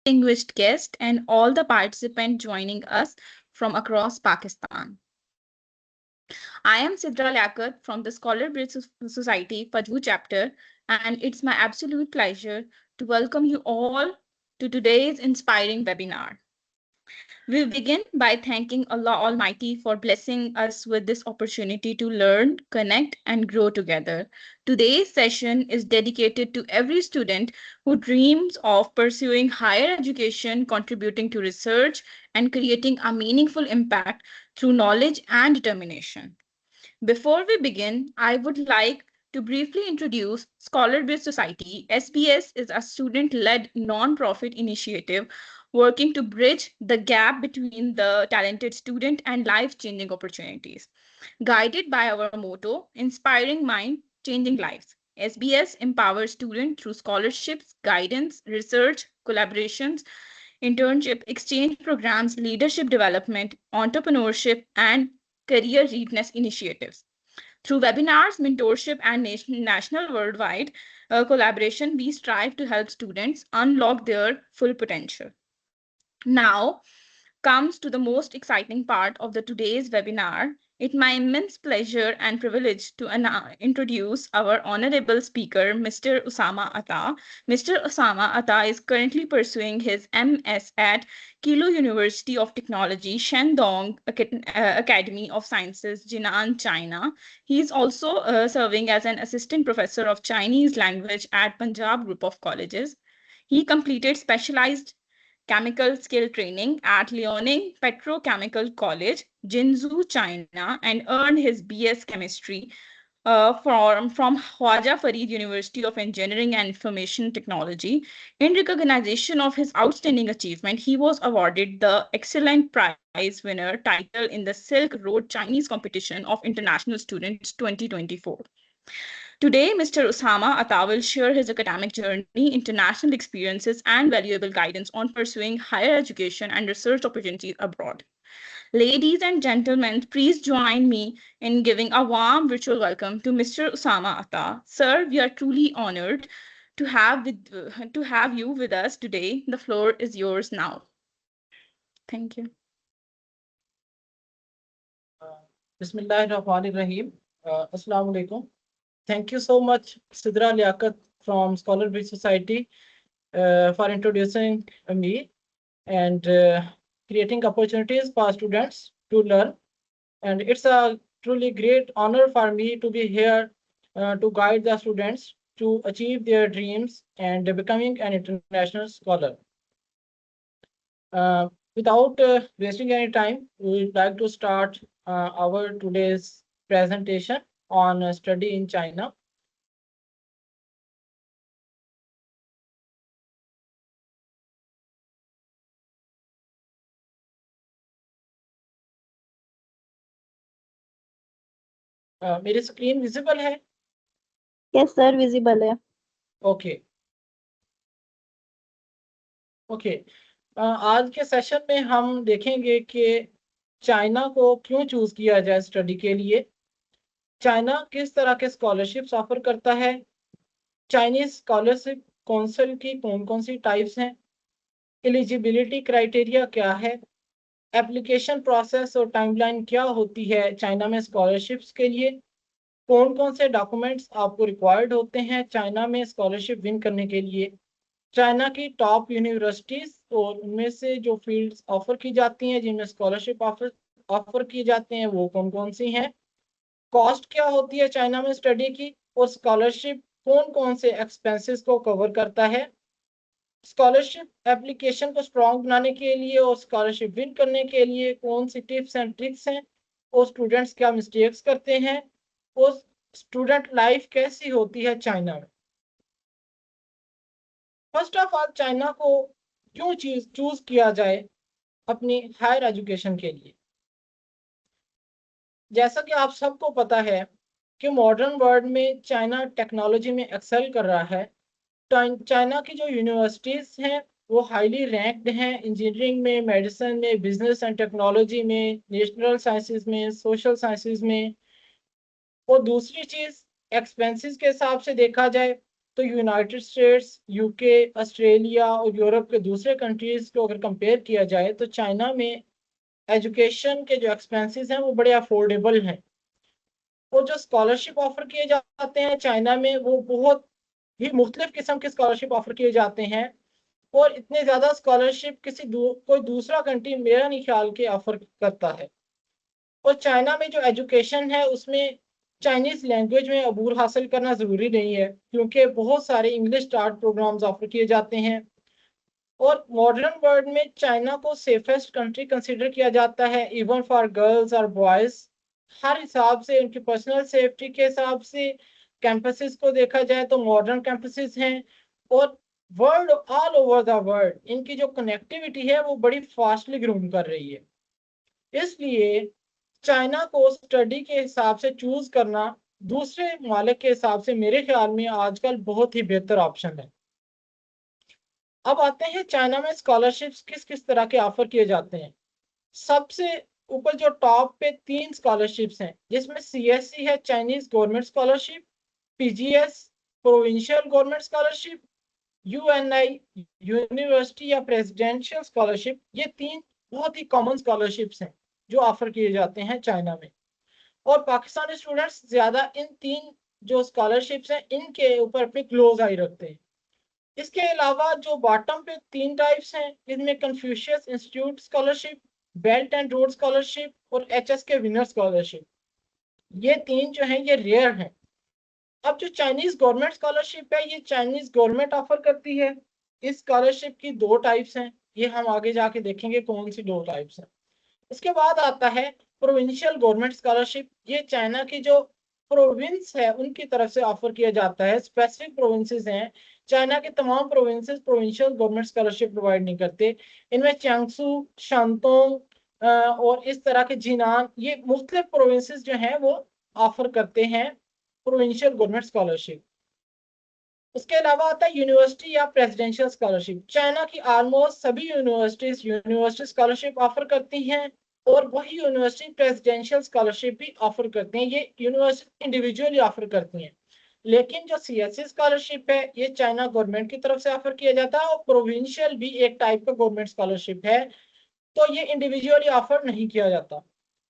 distinguished guests, and all the participants joining us from across Pakistan. I am Sidra Liaquat from the Scholar Bridge Society Paju chapter, and it's my absolute pleasure to welcome you all to today's inspiring webinar. We begin by thanking Allah Almighty for blessing us with this opportunity to learn, connect, and grow together. Today's session is dedicated to every student who dreams of pursuing higher education, contributing to research, and creating a meaningful impact through knowledge and determination. Before we begin, I would like to briefly introduce Scholar Based Society. SBS is a student led non-profit initiative working to bridge the gap between the talented student and life changing opportunities. Guided by our motto, Inspiring Mind, Changing Lives. SBS empowers students through scholarships, guidance, research, collaborations, internship, exchange programs, leadership development, entrepreneurship, and career readiness initiatives. Through webinars, mentorship, and national worldwide collaboration, we strive to help students unlock their full potential. Now comes to the most exciting part of the today's webinar. It's my immense pleasure and privilege to introduce our honorable speaker, Mr. Usama Atta. Mr. Usama Atta is currently pursuing his MS at Kilo University of Technology, Shandong Academy of Sciences, Jinan, China. He is also serving as an assistant professor of Chinese language at Punjab Group of Colleges. He completed specialized chemical skill training at Liaoning Petrochemical College, Jinzhou, China, and earned his BS chemistry from Khwaja Farid University of Engineering and Information Technology. In recognition of his outstanding achievement, he was awarded the Excellent Prize winner title in the Silk Road Chinese Competition of International Students 2024. Today, Mr. Usama Atta will share his academic journey, international experiences, and valuable guidance on pursuing higher education and research opportunities abroad. Ladies and gentlemen, please join me in giving a warm virtual welcome to Mr. Usama Atta. Sir, we are truly honored to have you with us today. The floor is yours now. Thank you. Bismillahirrahmanirrahim. Assalamu alaikum. Thank you so much, Sidra Liaquat from Scholar Bridge Society, for introducing me and creating opportunities for students to learn. And it's a truly great honor for me to be here to guide the students to achieve their dreams and becoming an international scholar. Without wasting any time, we would like to start our today's presentation on study in China. मेरी screen visible है? Yes, sir, visible है. Okay okay आज के session में हम देखेंगे कि China को क्यों चूज किया जाए स्टडी के लिए, चाइना किस तरह के स्कॉलरशिप्स ऑफर करता है, चाइनीज स्कॉलरशिप काउंसिल की कौन कौन सी टाइप्स हैं, एलिजिबिलिटी क्राइटेरिया क्या है, एप्लीकेशन प्रोसेस और टाइमलाइन क्या होती है चाइना में स्कॉलरशिप्स के लिए, कौन कौन से डॉक्यूमेंट्स आपको रिक्वायर्ड होते हैं चाइना में स्कॉलरशिप विन करने के लिए, चाइना की टॉप यूनिवर्सिटीज और उनमें से जो फील्ड्स ऑफर की जाती हैं जिनमें स्कॉलरशिप ऑफर किए जाते हैं वो कौन कौन सी हैं, कॉस्ट क्या होती है चाइना में स्टडी की, और स्कॉलरशिप कौन कौन से एक्सपेंसेस को कवर करता है, स्कॉलरशिप एप्लीकेशन को स्ट्रॉन्ग बनाने के लिए और स्कॉलरशिप विन करने के लिए कौन सी टिप्स एंड ट्रिक्स हैं, और स्टूडेंट्स क्या मिस्टेक्स करते हैं, और स्टूडेंट लाइफ कैसी होती है चाइना में। फर्स्ट ऑफ ऑल, चाइना को क्यों चूज किया जाए अपनी हायर एजुकेशन के लिए। जैसा कि आप सबको पता है कि मॉडर्न वर्ल्ड में चाइना टेक्नोलॉजी में एक्सेल कर रहा है। चाइना की जो यूनिवर्सिटीज हैं वो हाईली रैंक्ड हैं इंजीनियरिंग में, मेडिसिन में, बिजनेस एंड टेक्नोलॉजी में, नेचुरल साइंसेज में, सोशल साइंसेज में। और दूसरी चीज, एक्सपेंसेस के हिसाब से देखा जाए तो तो यूनाइटेड स्टेट्स, यूके, ऑस्ट्रेलिया और यूरोप के दूसरे कंट्रीज को अगर कंपेयर किया जाए तो चाइना में एजुकेशन के जो एक्सपेंसेस हैं वो बड़े अफोर्डेबल हैं। और जो स्कॉलरशिप ऑफर किए जाते हैं चाइना में वो बहुत ही मुख्तलिफ किस्म के स्कॉलरशिप ऑफर किए जाते हैं। और इतने ज़्यादा स्कॉलरशिप कोई दूसरा कंट्री मेरा नहीं ख्याल के ऑफर करता है। और चाइना में जो एजुकेशन है उसमें चाइनीज लैंग्वेज में अबूर हासिल करना ज़रूरी नहीं है, क्योंकि बहुत सारे इंग्लिश स्टार्ट प्रोग्राम्स ऑफर किए जाते हैं। और मॉडर्न वर्ल्ड में चाइना को सेफेस्ट कंट्री कंसिडर किया जाता है, इवन फॉर गर्ल्स और बॉयज़। हर हिसाब से उनकी पर्सनल सेफ्टी के हिसाब से कैंपसेस को देखा जाए तो मॉडर्न कैंपसेस हैं। और world all over the world इनकी जो कनेक्टिविटी है वो बड़ी फास्टली ग्रूम कर रही है। इसलिए चाइना को स्टडी के हिसाब से चूज करना दूसरे मालिक के हिसाब से मेरे ख्याल में आजकल बहुत ही बेहतर ऑप्शन है। अब आते हैं चाइना में स्कॉलरशिप्स किस किस तरह के ऑफर किए जाते हैं। सबसे ऊपर जो टॉप पे 3 स्कॉलरशिप्स हैं, जिसमें सीएससी है, Chinese government scholarship, PGS provincial government scholarship, Uni university या प्रेसिडेंशियल स्कॉलरशिप। ये 3 बहुत ही कॉमन स्कॉलरशिप्स हैं जो ऑफर किए जाते हैं चाइना में। और पाकिस्तानी स्टूडेंट्स ज्यादा इन 3 जो स्कॉलरशिप्स हैं इनके ऊपर अपनी क्लोज आई रखते हैं। इसके अलावा जो बॉटम पे 3 टाइप्स हैं, इनमें Confucius institute scholarship, belt and road scholarship और एचएसके विनर स्कॉलरशिप। ये 3 जो हैं ये रेयर हैं। अब जो चाइनीज गवर्नमेंट स्कॉलरशिप है ये चाइनीज गवर्नमेंट ऑफर करती है। इस स्कॉलरशिप की 2 टाइप्स हैं, ये हम आगे जाके देखेंगे कौन सी 2 टाइप्स हैं। इसके बाद आता है प्रोविंशियल गवर्नमेंट स्कॉलरशिप। ये चाइना की जो प्रोविंस है उनकी तरफ से ऑफर किया जाता है। स्पेसिफिक प्रोविंसेस हैं, चाइना के तमाम provinces provincial government scholarship provide नहीं करते। इनमें चांगसू, शांतोंग और इस तरह के जिनान, ये मुख्तलिफ प्रोविंसेस जो हैं वो ऑफर करते हैं प्रोविंशियल गवर्नमेंट स्कॉलरशिप। उसके अलावा आता है यूनिवर्सिटी या प्रेसिडेंशियल स्कॉलरशिप। चाइना की ऑलमोस्ट सभी यूनिवर्सिटी स्कॉलरशिप ऑफर करती हैं और वही यूनिवर्सिटी प्रेसिडेंशियल स्कॉलरशिप भी ऑफर करते हैं। ये यूनिवर्सिटी इंडिविजुअली ऑफर करती हैं। लेकिन जो सीएससी स्कॉलरशिप है ये चाइना गवर्नमेंट की तरफ से ऑफर किया जाता है और प्रोविंशियल भी एक टाइप का गवर्नमेंट स्कॉलरशिप है, तो ये इंडिविजुअली ऑफर नहीं किया जाता।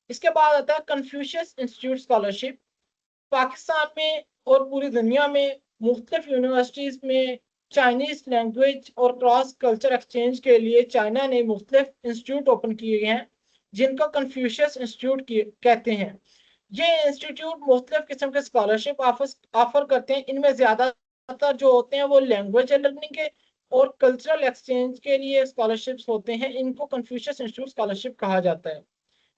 इसके बाद आता है कन्फ्यूशियस इंस्टीट्यूट स्कॉलरशिप। पाकिस्तान में और पूरी दुनिया में मुख्तलिफ यूनिवर्सिटीज में चाइनीज लैंग्वेज और क्रॉस कल्चर एक्सचेंज के लिए चाइना ने मुख्तलिफ इंस्टीट्यूट ओपन किए हैं जिनको कन्फ्यूशियस इंस्टीट्यूट कहते हैं। ये इंस्टीट्यूट मुख्तलिफ किस्म के स्कॉलरशिप ऑफर करते हैं। इनमें ज्यादातर जो होते हैं वो लैंग्वेज लर्निंग के और कल्चरल एक्सचेंज के लिए स्कॉलरशिप्स होते हैं। इनको कन्फ्यूशियस इंस्टीट्यूट स्कॉलरशिप कहा जाता है।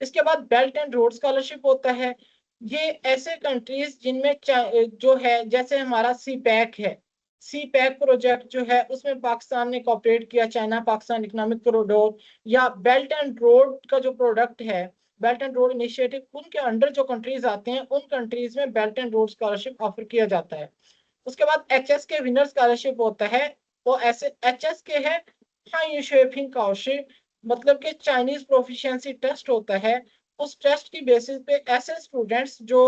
इसके बाद बेल्ट एंड रोड स्कॉलरशिप होता है। ये ऐसे कंट्रीज जिनमें जो है जैसे हमारा सी पैक है, सी पैक प्रोजेक्ट जो है उसमें पाकिस्तान ने कॉपरेट किया, चाइना पाकिस्तान इकोनॉमिक कॉरिडोर या बेल्ट एंड रोड का जो प्रोडक्ट है, बेल्ट एंड रोड इनिशिएटिव, उनके अंडर जो कंट्रीज आते हैं उन कंट्रीज में belt and road scholarship offer किया जाता है। उसके बाद एचएस के विनर स्कॉलरशिप होता है। वो ऐसे एचएस के है हाई शेपिंग स्कॉलरशिप, मतलब कि चाइनीज प्रोफिशिएंसी टेस्ट होता है। उस टेस्ट की बेसिस पे ऐसे स्टूडेंट्स जो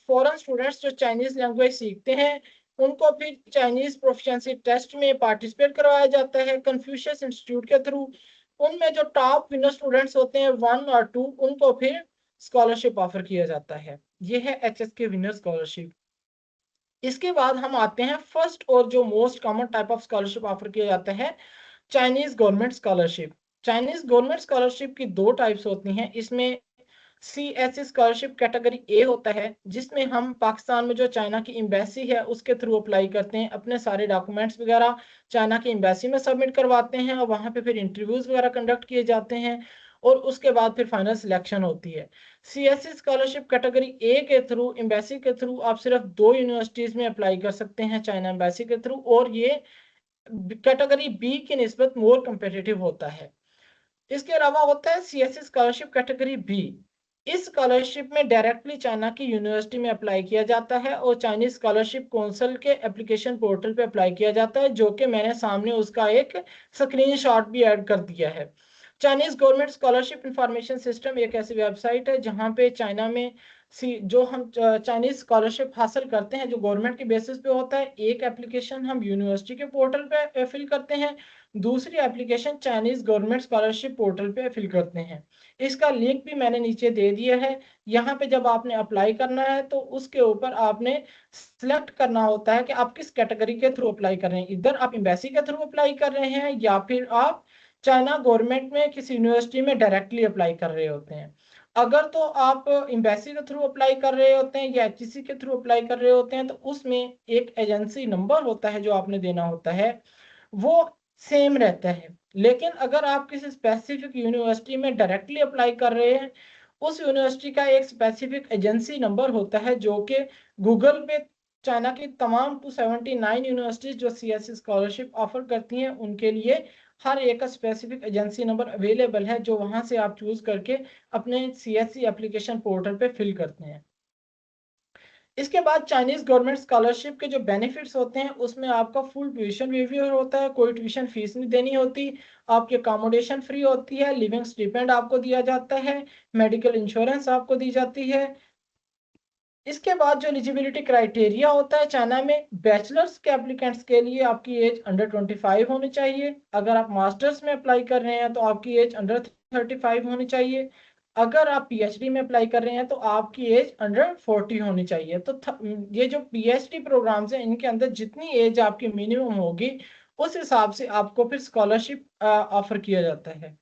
फॉरेन स्टूडेंट्स जो चाइनीज लैंग्वेज सीखते हैं उनको फिर चाइनीज प्रोफिशिएंसी टेस्ट में पार्टिसिपेट करवाया जाता है कन्फ्यूशियस इंस्टीट्यूट के थ्रू। उनमें जो टॉप विनर स्टूडेंट्स होते हैं 1 और 2 उनको फिर स्कॉलरशिप ऑफर किया जाता है। ये है एचएस के विनर स्कॉलरशिप। इसके बाद हम आते हैं फर्स्ट और जो most common type of scholarship offer किया जाता है, Chinese government scholarship. Chinese government scholarship की 2 टाइप्स होती हैं। इसमें सीएससी स्कॉलरशिप कैटेगरी ए होता है जिसमें हम पाकिस्तान में जो चाइना की एम्बेसी है उसके थ्रू अप्लाई करते हैं, अपने सारे डॉक्यूमेंट्स वगैरह चाइना की एम्बेसी में सबमिट करवाते हैं और वहाँ पे फिर इंटरव्यूज वगैरह कंडक्ट किए जाते हैं और उसके बाद फिर फाइनल सिलेक्शन होती है। सीएससी स्कॉलरशिप कैटेगरी ए के थ्रू, एम्बेसी के थ्रू आप सिर्फ 2 यूनिवर्सिटीज में अप्लाई कर सकते हैं चाइना एम्बेसी के थ्रू, और ये कैटेगरी बी की निस्बत मोर कम्पिटिटिव होता है। इसके अलावा होता है सीएससी स्कॉलरशिप कैटेगरी बी। इस स्कॉलरशिप में डायरेक्टली चाइना की यूनिवर्सिटी में अप्लाई किया जाता है और चाइनीज स्कॉलरशिप काउंसिल के एप्लीकेशन पोर्टल पे अप्लाई किया जाता है, जो कि मैंने सामने उसका एक स्क्रीनशॉट भी ऐड कर दिया है। Chinese government scholarship information system एक ऐसी वेबसाइट है जहां पे चाइना में जो हम चाइनीज स्कॉलरशिप हासिल करते हैं जो गवर्नमेंट के बेसिस पे होता है, एक एप्लीकेशन हम यूनिवर्सिटी के पोर्टल पे फिल करते हैं, दूसरी application Chinese government scholarship portal पे फिल करते हैं। इसका लिंक भी मैंने नीचे दे दिया है। यहाँ पे जब आपने अप्लाई करना है तो उसके ऊपर आपने सिलेक्ट करना होता है कि आप किस कैटेगरी के थ्रू अप्लाई कर रहे हैं। इधर आप एम्बेसी के थ्रू अप्लाई कर रहे हैं या फिर आप चाइना गवर्नमेंट में किसी यूनिवर्सिटी में डायरेक्टली अप्लाई कर रहे होते हैं। अगर तो आप एम्बेसी के थ्रू अप्लाई कर रहे होते हैं या एचईसी के थ्रू अप्लाई कर रहे होते हैं तो उसमें एक एजेंसी नंबर होता है जो आपने देना होता है, वो सेम रहता है। लेकिन अगर आप किसी स्पेसिफिक यूनिवर्सिटी में डायरेक्टली अप्लाई कर रहे हैं, उस यूनिवर्सिटी का एक स्पेसिफिक एजेंसी नंबर होता है जो कि गूगल पे चाइना की तमाम 279 यूनिवर्सिटीज जो सीएससी स्कॉलरशिप ऑफर करती हैं उनके लिए हर एक का स्पेसिफिक एजेंसी नंबर अवेलेबल है, जो वहां से आप चूज करके अपने सीएससी एप्लीकेशन पोर्टल पे फिल करते हैं। इसके बाद चाइनीज गवर्नमेंट स्कॉलरशिप के जो बेनिफिट्स होते हैं उसमें आपका फुल ट्यूशन वेवर होता है, कोई ट्यूशन फीस नहीं देनी होती, आपकी अकोमोडेशन फ्री होती है, लिविंग स्टिपेंड आपको दिया जाता है, मेडिकल इंश्योरेंस आपको दी जाती है। इसके बाद जो एलिजिबिलिटी क्राइटेरिया होता है चाइना में, बैचलर्स के एप्लीकेंट्स के लिए आपकी एज अंडर 25 होनी चाहिए। अगर आप मास्टर्स में अप्लाई कर रहे हैं तो आपकी एज अंडर 35 होनी चाहिए। अगर आप पीएचडी में अप्लाई कर रहे हैं तो आपकी एज अंडर 40 होनी चाहिए। तो ये जो पीएचडी प्रोग्राम्स हैं इनके अंदर जितनी एज आपकी मिनिमम होगी उस हिसाब से आपको फिर स्कॉलरशिप ऑफर किया जाता है।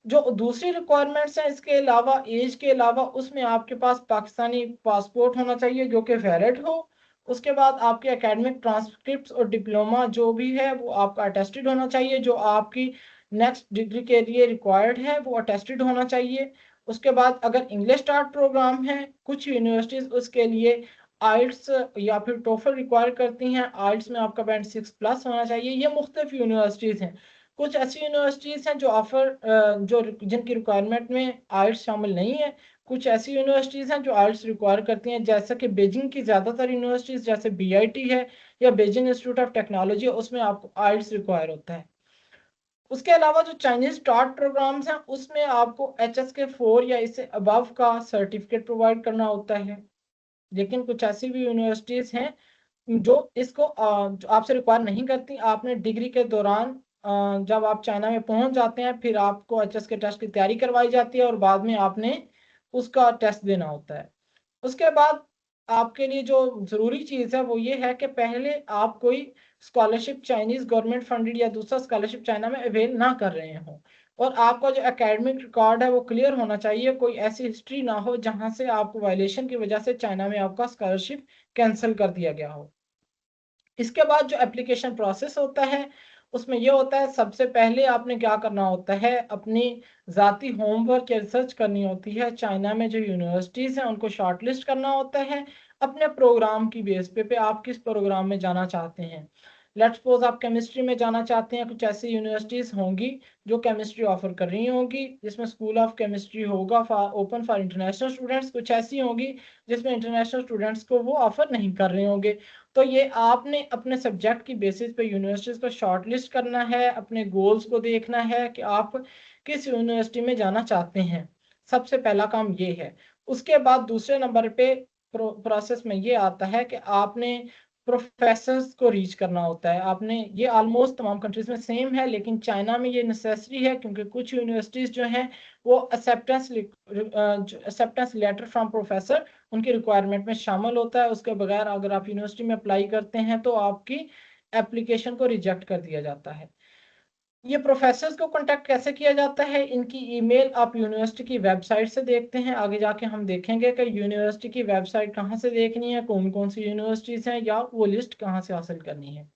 जो दूसरी रिक्वायरमेंट्स हैं इसके अलावा, एज के अलावा, उसमें आपके पास पाकिस्तानी पासपोर्ट होना चाहिए जो कि वैलिड हो। उसके बाद आपके एकेडमिक ट्रांसक्रिप्ट्स और डिप्लोमा जो भी है वो आपका अटेस्टेड होना चाहिए, जो आपकी नेक्स्ट डिग्री के लिए रिक्वायर्ड है वो अटेस्टेड होना चाहिए। उसके बाद अगर इंग्लिश स्टार्ट प्रोग्राम है, कुछ यूनिवर्सिटीज उसके लिए आइल्स या फिर टोफल रिक्वायर करती हैं, आइल्स में आपका बैंड 6+ होना चाहिए। ये मुख्तलिफ यूनिवर्सिटीज हैं। कुछ ऐसी यूनिवर्सिटीज हैं जो जो जिनकी रिक्वायरमेंट में आइल्स शामिल नहीं है, कुछ ऐसी यूनिवर्सिटीज हैं जो आइल्स रिक्वायर करती हैं, जैसा कि बीजिंग की ज़्यादातर यूनिवर्सिटीज जैसे बीआईटी है या बीजिंग इंस्टीट्यूट ऑफ टेक्नोलॉजी, उसमें आपको आइल्स रिक्वायर होता है। उसके अलावा जो चाइनीज स्टार्ट प्रोग्राम्स हैं उसमें आपको HSK 4 या इससे अबव का सर्टिफिकेट प्रोवाइड करना होता है। लेकिन कुछ ऐसी भी यूनिवर्सिटीज हैं जो इसको जो आपसे रिक्वायर नहीं करती। आपने डिग्री के दौरान जब आप चाइना में पहुंच जाते हैं फिर आपको HSK टेस्ट की तैयारी करवाई जाती है और बाद में आपने उसका टेस्ट देना होता है। उसके बाद आपके लिए जो जरूरी चीज है वो ये है कि पहले आप कोई स्कॉलरशिप चाइनीज गवर्नमेंट फंडेड या दूसरा स्कॉलरशिप चाइना में अवेल ना कर रहे हो, और आपका जो एकेडमिक रिकॉर्ड है वो क्लियर होना चाहिए, कोई ऐसी हिस्ट्री ना हो जहां से आपको वायलेशन की वजह से चाइना में आपका स्कॉलरशिप कैंसिल कर दिया गया हो। इसके बाद जो एप्लीकेशन प्रोसेस होता है उसमें यह होता है, सबसे पहले आपने क्या करना होता है, अपनी ज़ाती होमवर्क या रिसर्च करनी होती है। चाइना में जो यूनिवर्सिटीज़ हैं उनको शॉर्टलिस्ट करना होता है अपने प्रोग्राम की बेस पे आप किस प्रोग्राम में जाना चाहते हैं। लेट्स सपोज आप केमिस्ट्री में जाना चाहते हैं, कुछ ऐसी यूनिवर्सिटीज़ होंगी जो केमिस्ट्री ऑफर कर रही होंगी जिसमें स्कूल ऑफ केमिस्ट्री होगा ओपन फॉर इंटरनेशनल स्टूडेंट्स, कुछ ऐसी होंगी जिसमें इंटरनेशनल स्टूडेंट्स को वो ऑफर नहीं कर रहे होंगे। तो ये आपने अपने सब्जेक्ट की बेसिस पे यूनिवर्सिटीज को शॉर्टलिस्ट करना है, अपने गोल्स को देखना है कि आप किस यूनिवर्सिटी में जाना चाहते हैं। सबसे पहला काम ये है। उसके बाद दूसरे नंबर पे प्रोसेस में ये आता है कि आपने प्रोफेसर्स को रीच करना होता है। आपने, ये ऑलमोस्ट तमाम कंट्रीज में सेम है लेकिन चाइना में ये नेसेसरी है क्योंकि कुछ यूनिवर्सिटीज जो हैं वो एक्सेप्टेंस लेटर फ्रॉम प्रोफेसर उनकी रिक्वायरमेंट में शामिल होता है। उसके बगैर अगर आप यूनिवर्सिटी में अप्लाई करते हैं तो आपकी एप्लीकेशन को रिजेक्ट कर दिया जाता है। ये प्रोफेसर्स को कांटेक्ट कैसे किया जाता है, इनकी ईमेल आप यूनिवर्सिटी की वेबसाइट से देखते हैं। आगे जाके हम देखेंगे कि यूनिवर्सिटी की वेबसाइट कहाँ से देखनी है, कौन कौन सी यूनिवर्सिटीज़ हैं या वो लिस्ट कहाँ से हासिल करनी है।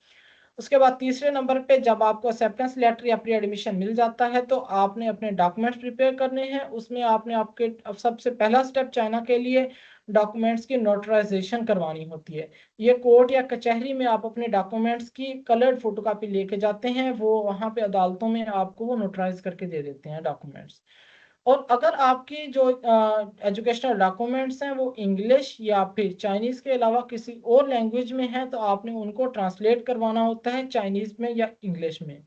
उसके बाद तीसरे नंबर पे जब आपको एक्सेप्टेंस लेटर या प्री एडमिशन मिल जाता है तो आपने अपने डॉक्यूमेंट्स प्रिपेयर करने हैं। उसमें आपने आपके सबसे पहला स्टेप चाइना के लिए डॉक्यूमेंट्स की नोटराइजेशन करवानी होती है। ये कोर्ट या कचहरी में आप अपने डॉक्यूमेंट्स की कलर्ड फोटोकॉपी लेके जाते हैं, वो वहाँ पे अदालतों में आपको वो नोटराइज करके दे देते हैं डॉक्यूमेंट्स। और अगर आपकी जो एजुकेशनल डॉक्यूमेंट्स हैं वो इंग्लिश या फिर चाइनीज़ के अलावा किसी और लैंग्वेज में हैं तो आपने उनको ट्रांसलेट करवाना होता है चाइनीज़ में या इंग्लिश में।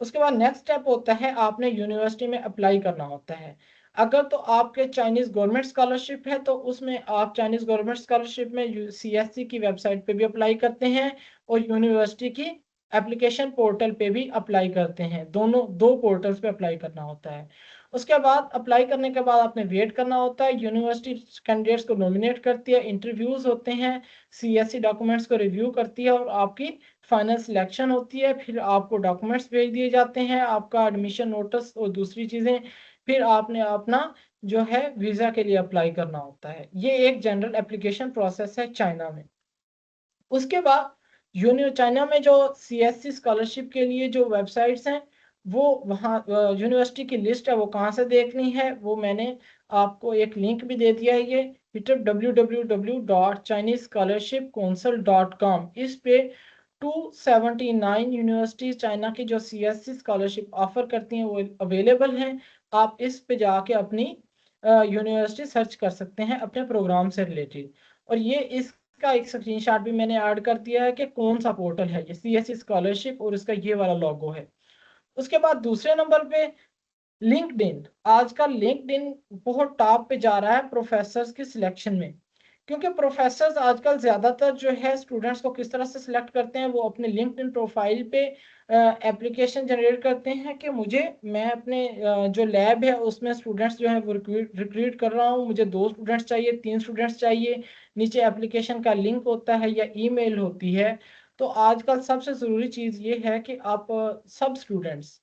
उसके बाद नेक्स्ट स्टेप होता है आपने यूनिवर्सिटी में अप्लाई करना होता है। अगर तो आपके चाइनीज गवर्नमेंट स्कॉलरशिप है तो उसमें आप चाइनीज गवर्नमेंट स्कॉलरशिप में CSC की वेबसाइट पे भी अप्लाई करते हैं और यूनिवर्सिटी की एप्लीकेशन पोर्टल पे भी अप्लाई करते हैं। दोनों दो पोर्टल्स पे अप्लाई करना होता है। उसके बाद अप्लाई करने के बाद आपने वेट करना होता है। यूनिवर्सिटी कैंडिडेट्स को नॉमिनेट करती है, इंटरव्यूज होते हैं, CSC डॉक्यूमेंट्स को रिव्यू करती है और आपकी फाइनल सिलेक्शन होती है। फिर आपको डॉक्यूमेंट्स भेज दिए जाते हैं, आपका एडमिशन नोटिस और दूसरी चीज़ें। फिर आपने अपना जो है वीज़ा के लिए अप्लाई करना होता है। ये एक जनरल एप्लीकेशन प्रोसेस है चाइना में। उसके बाद चाइना में जो CSC स्कॉलरशिप के लिए जो वेबसाइट्स हैं वो वहाँ यूनिवर्सिटी की लिस्ट है, वो कहाँ से देखनी है वो मैंने आपको एक लिंक भी दे दिया है। ये www.chinesescholarshipcouncil.com, इस पे 279 यूनिवर्सिटी चाइना की जो CSC स्कॉलरशिप ऑफर करती हैं वो अवेलेबल हैं। आप इस पे जाके अपनी यूनिवर्सिटी सर्च कर सकते हैं अपने प्रोग्राम से रिलेटेड। और ये इसका एक स्क्रीनशॉट भी मैंने ऐड कर दिया है कि कौन सा पोर्टल है ये, CSC स्कॉलरशिप, और इसका ये वाला लोगो है। उसके बाद दूसरे नंबर पे लिंक्डइन। आजकल लिंक्डइन बहुत टॉप पे जा रहा है प्रोफेसर्स की सिलेक्शन में, क्योंकि प्रोफेसर्स आजकल ज्यादातर जो है स्टूडेंट्स को किस तरह से सिलेक्ट करते हैं, वो अपने लिंक्डइन प्रोफाइल पे एप्लीकेशन जनरेट करते हैं कि मैं अपने जो लैब है उसमें स्टूडेंट्स जो है वो रिक्रूट कर रहा हूँ, मुझे 2 स्टूडेंट्स चाहिए, 3 स्टूडेंट्स चाहिए। नीचे एप्लीकेशन का लिंक होता है या ईमेल होती है। तो आजकल सबसे ज़रूरी चीज़ ये है कि आप सब स्टूडेंट्स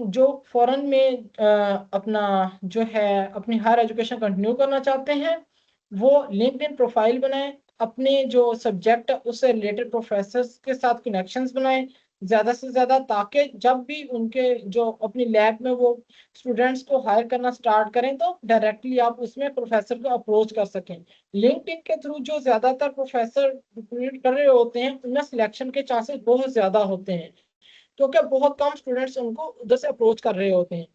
जो फॉरेन में अपना जो है अपनी हायर एजुकेशन कंटिन्यू करना चाहते हैं वो लिंक्डइन प्रोफाइल बनाएं, अपने जो सब्जेक्ट है उससे रिलेटेड प्रोफेसर्स के साथ कनेक्शंस बनाएं ज़्यादा से ज़्यादा, ताकि जब भी उनके जो अपनी लैब में वो स्टूडेंट्स को हायर करना स्टार्ट करें तो डायरेक्टली आप उसमें प्रोफेसर को अप्रोच कर सकें। लिंक्डइन के थ्रू जो ज़्यादातर प्रोफेसर रिक्रूट कर रहे होते हैं उनमें सिलेक्शन के चांसेस बहुत ज़्यादा होते हैं, क्योंकि बहुत कम स्टूडेंट्स उनको उधर से अप्रोच कर रहे होते हैं।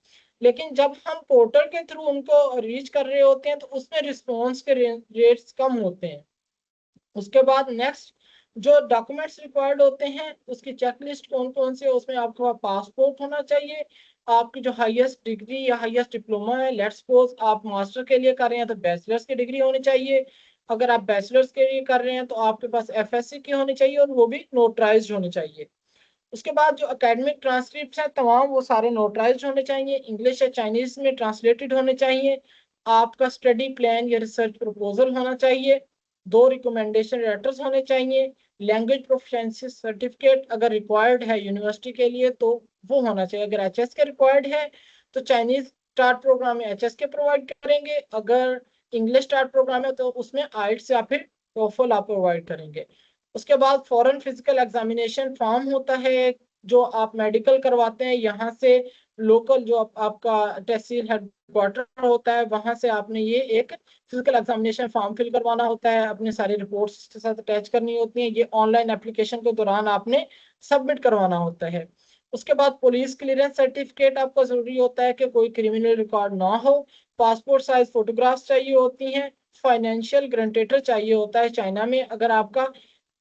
लेकिन जब हम पोर्टल के थ्रू उनको रीच कर रहे होते हैं तो उसमें रिस्पॉन्स के रेट्स कम होते हैं। उसके बाद नेक्स्ट जो डॉक्यूमेंट्स रिक्वायर्ड होते हैं उसकी चेकलिस्ट कौन कौन से, उसमें आपका पासपोर्ट होना चाहिए, आपकी जो हाईएस्ट डिग्री या हाईएस्ट डिप्लोमा है, लेट्स सपोज आप मास्टर के लिए कर रहे हैं तो बैचलर्स की डिग्री होनी चाहिए। अगर आप बैचलर्स के लिए कर रहे हैं तो आपके पास FSC की होनी चाहिए और वो भी नोटराइज्ड होनी चाहिए। उसके बाद जो एकेडमिक ट्रांसक्रिप्ट है तमाम वो सारे नोटराइज्ड होने चाहिए, इंग्लिश या चाइनीज में ट्रांसलेटेड होने चाहिए। आपका स्टडी प्लान या रिसर्च प्रपोजल होना चाहिए। 2 रिकमेंडेशन लेटर्स होने चाहिए। लैंग्वेज प्रोफिशिएंसी सर्टिफिकेट अगर रिक्वायर्ड है यूनिवर्सिटी के लिए तो वो होना चाहिए। अगर HS के रिक्वायर्ड है तो चाइनीज स्टार्ट प्रोग्राम में HS के प्रोवाइड करेंगे, अगर इंग्लिश स्टार्ट प्रोग्राम है तो उसमें IELTS या फिर TOEFL आप प्रोवाइड करेंगे। उसके बाद फॉरेन फिजिकल एग्जामिनेशन फॉर्म होता है जो आप मेडिकल करवाते हैं यहाँ से, लोकल जो आपका तहसील हेडक्वार्टर होता है वहां से आपने ये एक फिजिकल एग्जामिनेशन फॉर्म फिल करवाना होता है, अपनी सारी रिपोर्ट्स के साथ अटैच करनी होती है। ये ऑनलाइन एप्लीकेशन के दौरान आपने सबमिट करवाना होता है। उसके बाद पुलिस क्लियरेंस सर्टिफिकेट आपको जरूरी होता है कि कोई क्रिमिनल रिकॉर्ड ना हो। पासपोर्ट साइज फोटोग्राफ्स चाहिए होती हैं। फाइनेंशियल ग्रांटेटर चाहिए होता है चाइना में, अगर आपका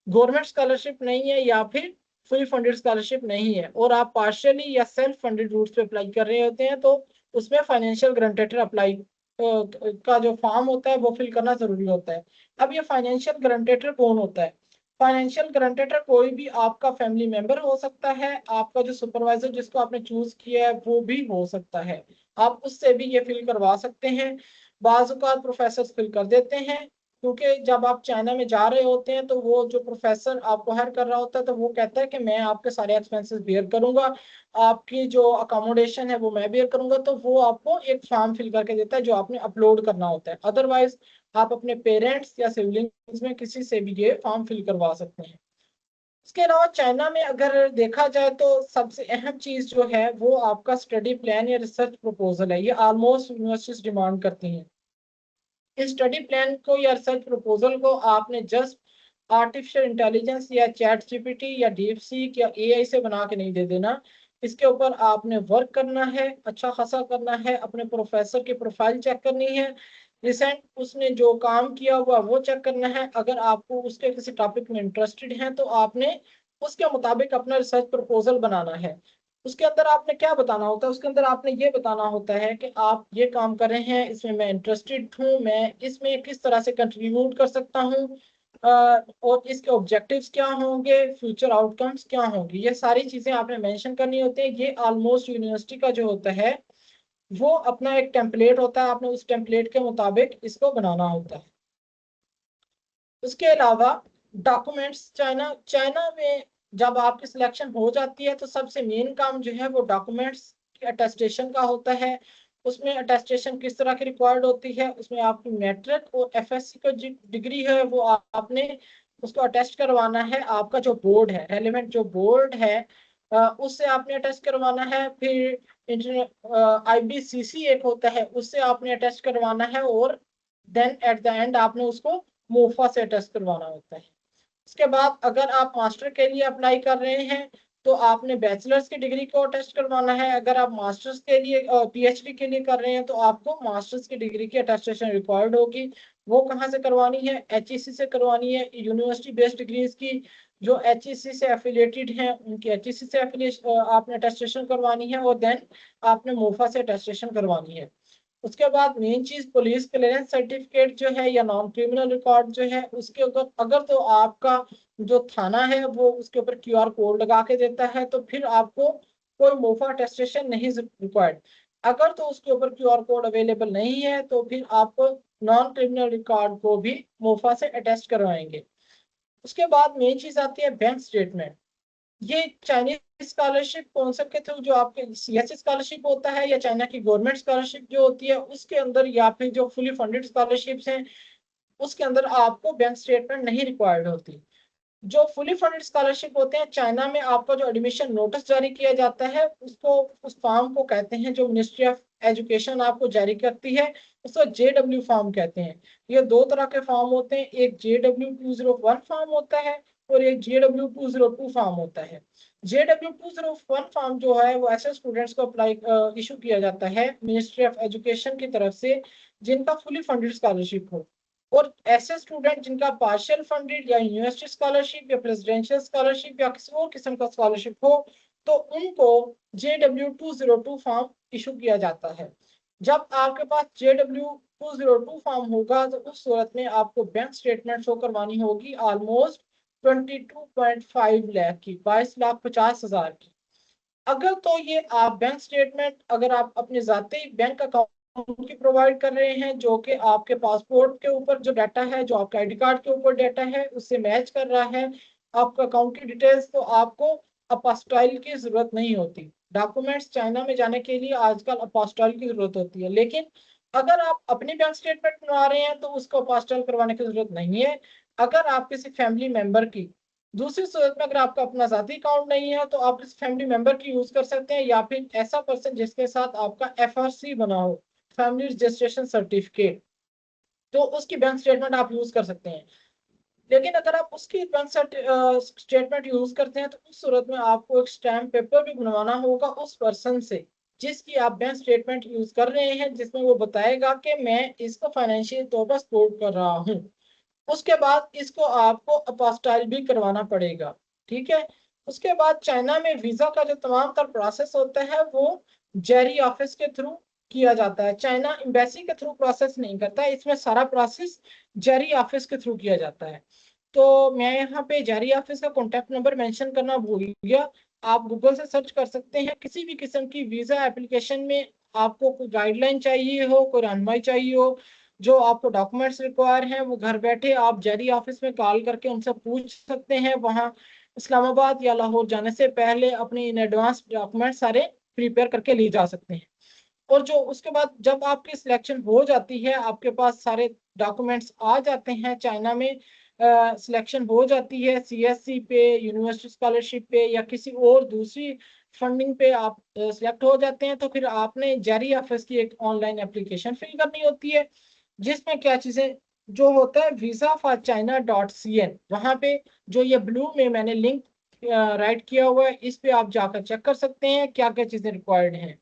गवर्नमेंट स्कॉलरशिप नहीं है या फिर फुल फंडेड स्कॉलरशिप नहीं है और आप पार्शियली या सेल्फ फंडेड रूट्स पे अप्लाई कर रहे होते हैं तो उसमें फाइनेंशियल गारंटेटर अप्लाई का जो फॉर्म होता है वो फिल करना जरूरी होता है। अब ये फाइनेंशियल गारंटेटर कौन होता है? फाइनेंशियल गारंटेटर कोई भी आपका फैमिली मेंबर हो सकता है, आपका जो सुपरवाइजर जिसको आपने चूज किया है वो भी हो सकता है, आप उससे भी ये फिल करवा सकते हैं। बाज़ औक़ात प्रोफेसर फिल कर देते हैं, क्योंकि जब आप चाइना में जा रहे होते हैं तो वो जो प्रोफेसर आपको हायर कर रहा होता है तो वो कहता है कि मैं आपके सारे एक्सपेंसेस बेयर करूंगा, आपकी जो अकोमोडेशन है वो मैं बेयर करूंगा, तो वो आपको एक फॉर्म फिल करके देता है जो आपने अपलोड करना होता है। अदरवाइज आप अपने पेरेंट्स या सिबलिंग्स में किसी से भी ये फॉर्म फिल करवा सकते हैं। इसके अलावा चाइना में अगर देखा जाए तो सबसे अहम चीज जो है वो आपका स्टडी प्लान या रिसर्च प्रपोजल है। ये ऑलमोस्ट यूनिवर्सिटीज डिमांड करती हैं। इस स्टडी प्लान को या रिसर्च प्रपोजल को आपने जस्ट आर्टिफिशियल इंटेलिजेंस या चैट जीपीटी या डीप सीक या AI से बना के नहीं दे देना। इसके ऊपर आपने वर्क करना है, अच्छा खासा करना है, अपने प्रोफेसर की प्रोफाइल चेक करनी है, रिसेंट उसने जो काम किया हुआ वो चेक करना है। अगर आपको उसके किसी टॉपिक में इंटरेस्टेड हैं तो आपने उसके मुताबिक अपना रिसर्च प्रपोजल बनाना है। उसके अंदर आपने क्या बताना होता है, उसके अंदर आपने ये बताना होता है कि आप ये काम कर रहे हैं, इसमें मैं इंटरेस्टेड हूँ, मैं इसमें किस तरह से कंट्रीब्यूट कर सकता हूँ, और इसके ऑब्जेक्टिव्स क्या होंगे, फ्यूचर आउटकम्स क्या होंगे, ये सारी चीजें आपने मेंशन करनी होती है। ये ऑलमोस्ट यूनिवर्सिटी का जो होता है वो अपना एक टेम्पलेट होता है, आपने उस टेम्पलेट के मुताबिक इसको बनाना होता है। उसके अलावा डॉक्यूमेंट्स, चाइना चाइना में जब आपकी सिलेक्शन हो जाती है तो सबसे मेन काम जो है वो डॉक्यूमेंट्स की अटेस्टेशन का होता है। उसमें अटेस्टेशन किस तरह की रिक्वायर्ड होती है, उसमें आपकी मैट्रिक और एफएससी का डिग्री है वो आपने उसको अटेस्ट करवाना है। आपका जो बोर्ड है, रेलिवेंट जो बोर्ड है उससे आपने अटेस्ट करवाना है। फिर आईबीसीसी एक होता है, उससे आपने अटेस्ट करवाना है, और देन एट द एंड आपने उसको मोफा से अटेस्ट करवाना होता है। उसके बाद अगर आप मास्टर के लिए अप्लाई कर रहे हैं तो आपने बैचलर्स की डिग्री को अटेस्ट करवाना है। अगर आप मास्टर्स के लिए पीएचडी के लिए कर रहे हैं तो आपको मास्टर्स की डिग्री की अटेस्टेशन रिक्वायर्ड होगी। वो कहाँ से करवानी है, एचईसी से करवानी है। यूनिवर्सिटी बेस्ड डिग्रीज की जो एचईसी से एफिलिएटेड हैं उनकी एचईसी से आपने अटेस्टेशन करवानी है, और देन आपने मोफा से अटेस्टेशन करवानी है। उसके बाद मेन चीज पुलिस क्लियरेंस सर्टिफिकेट जो है या नॉन क्रिमिनल रिकॉर्ड जो है उसके ऊपर अगर तो आपका जो थाना है वो उसके ऊपर क्यूआर कोड लगा के देता है तो फिर आपको कोई मोफा अटेस्टेशन नहीं रिक्वायर्ड। अगर तो उसके ऊपर क्यूआर कोड अवेलेबल नहीं है तो फिर आपको नॉन क्रिमिनल रिकॉर्ड को भी मोफा से अटेस्ट करवाएंगे। उसके बाद मेन चीज आती है बैंक स्टेटमेंट। ये चाइनीज स्कॉलरशिप कॉन्सेप्ट के थ्रू जो आपके सीएससी स्कॉलरशिप होता है या चाइना की गवर्नमेंट स्कॉलरशिप जो होती है उसके अंदर, या फिर जो फुली फंडेड स्कॉलरशिप्स हैं उसके अंदर आपको बैंक स्टेटमेंट नहीं रिक्वायर्ड होती। जो फुली फंडेड स्कॉलरशिप होते हैं चाइना में, आपका जो एडमिशन नोटिस जारी किया जाता है उसको, उस फॉर्म को कहते हैं, जो मिनिस्ट्री ऑफ एजुकेशन आपको जारी करती है उसको जेडब्ल्यू फॉर्म कहते हैं। ये दो तरह के फॉर्म होते हैं, एक JW201 फॉर्म होता है और एक JW202 फॉर्म होता है। JW201 फॉर्म जो है वो ऐसे स्टूडेंट्स को अप्लाई इशू किया जाता है मिनिस्ट्री ऑफ एजुकेशन की तरफ से जिनका फुली फंडेड स्कॉलरशिप हो, और ऐसे स्टूडेंट जिनका पार्शियल फंडेड या यूनिवर्सिटी स्कॉलरशिप या प्रेसिडेंशियल स्कॉलरशिप या किसी और किस्म का स्कॉलरशिप हो तो उनको JW202 फॉर्म इशू किया जाता है। जब आपके पास JW202 फॉर्म होगा तो उस सूरत में आपको बैंक स्टेटमेंट शो करवानी होगी ऑलमोस्ट 22.5 लाख की, 22,50,000 की। अगर तो ये आप बैंक स्टेटमेंट अगर आप अपने जाती बैंक अकाउंट की प्रोवाइड कर रहे हैं जो कि आपके पासपोर्ट के ऊपर जो डाटा है, जो आपका आईडी कार्ड के ऊपर डाटा है उससे मैच कर रहा है आपका अकाउंट की डिटेल्स, तो आपको अपोस्टाइल की जरूरत नहीं होती। डॉक्यूमेंट्स चाइना में जाने के लिए आजकल अपोस्टाइल की जरूरत होती है, लेकिन अगर आप अपनी बैंक स्टेटमेंट बनवा रहे हैं तो उसको अपोस्टाइल करवाने की जरूरत नहीं है। अगर आप किसी फैमिली मेंबर की, दूसरी सूरत में अगर आपका अपना जाती अकाउंट नहीं है तो आप इस फैमिली मेंबर की यूज कर सकते हैं, या फिर ऐसा पर्सन जिसके साथ आपका एफआरसी बना हो, फैमिली रजिस्ट्रेशन सर्टिफिकेट, तो उसकी बैंक स्टेटमेंट आप यूज कर सकते हैं। लेकिन अगर आप उसकी बैंक स्टेटमेंट यूज करते हैं तो उस सूरत में आपको एक स्टैम्प पेपर भी बनवाना होगा उस पर्सन से जिसकी आप बैंक स्टेटमेंट यूज कर रहे हैं, जिसमें वो बताएगा कि मैं इसको फाइनेंशियल तौर पर सपोर्ट कर रहा हूँ। उसके बाद इसको आपको अपोस्टाइल भी करवाना पड़ेगा। ठीक है। उसके बाद चाइना में वीजा का जो तमाम तर प्रोसेस होता है वो जेरी ऑफिस के थ्रू किया जाता है। चाइना एम्बेसी के थ्रू प्रोसेस नहीं करता, इसमें सारा प्रोसेस जेरी ऑफिस के थ्रू किया जाता है। तो मैं यहाँ पे जेरी ऑफिस का कॉन्टेक्ट नंबर मेंशन करना भूल गया, आप गूगल से सर्च कर सकते हैं। किसी भी किस्म की वीजा एप्लीकेशन में आपको कोई गाइडलाइन चाहिए हो, कोई रहनुमाई चाहिए हो, जो आपको डॉक्यूमेंट्स रिक्वायर हैं, वो घर बैठे आप जेरी ऑफिस में कॉल करके उनसे पूछ सकते हैं। वहाँ इस्लामाबाद या लाहौर जाने से पहले अपने इन एडवांस डॉक्यूमेंट सारे प्रिपेयर करके ले जा सकते हैं। और जो उसके बाद जब आपकी सिलेक्शन हो जाती है, आपके पास सारे डॉक्यूमेंट्स आ जाते हैं, चाइना में सिलेक्शन हो जाती है सीएससी पे, यूनिवर्सिटी स्कॉलरशिप पे या किसी और दूसरी फंडिंग पे आप सिलेक्ट हो जाते हैं, तो फिर आपने जेरी ऑफिस की एक ऑनलाइन एप्लीकेशन फिल करनी होती है जिसमें क्या चीजें जो होता है visa4china.cn, वहां पे जो ये ब्लू में मैंने लिंक राइट किया हुआ है इस पे आप जाकर चेक कर सकते हैं क्या क्या चीजें रिक्वायर्ड हैं।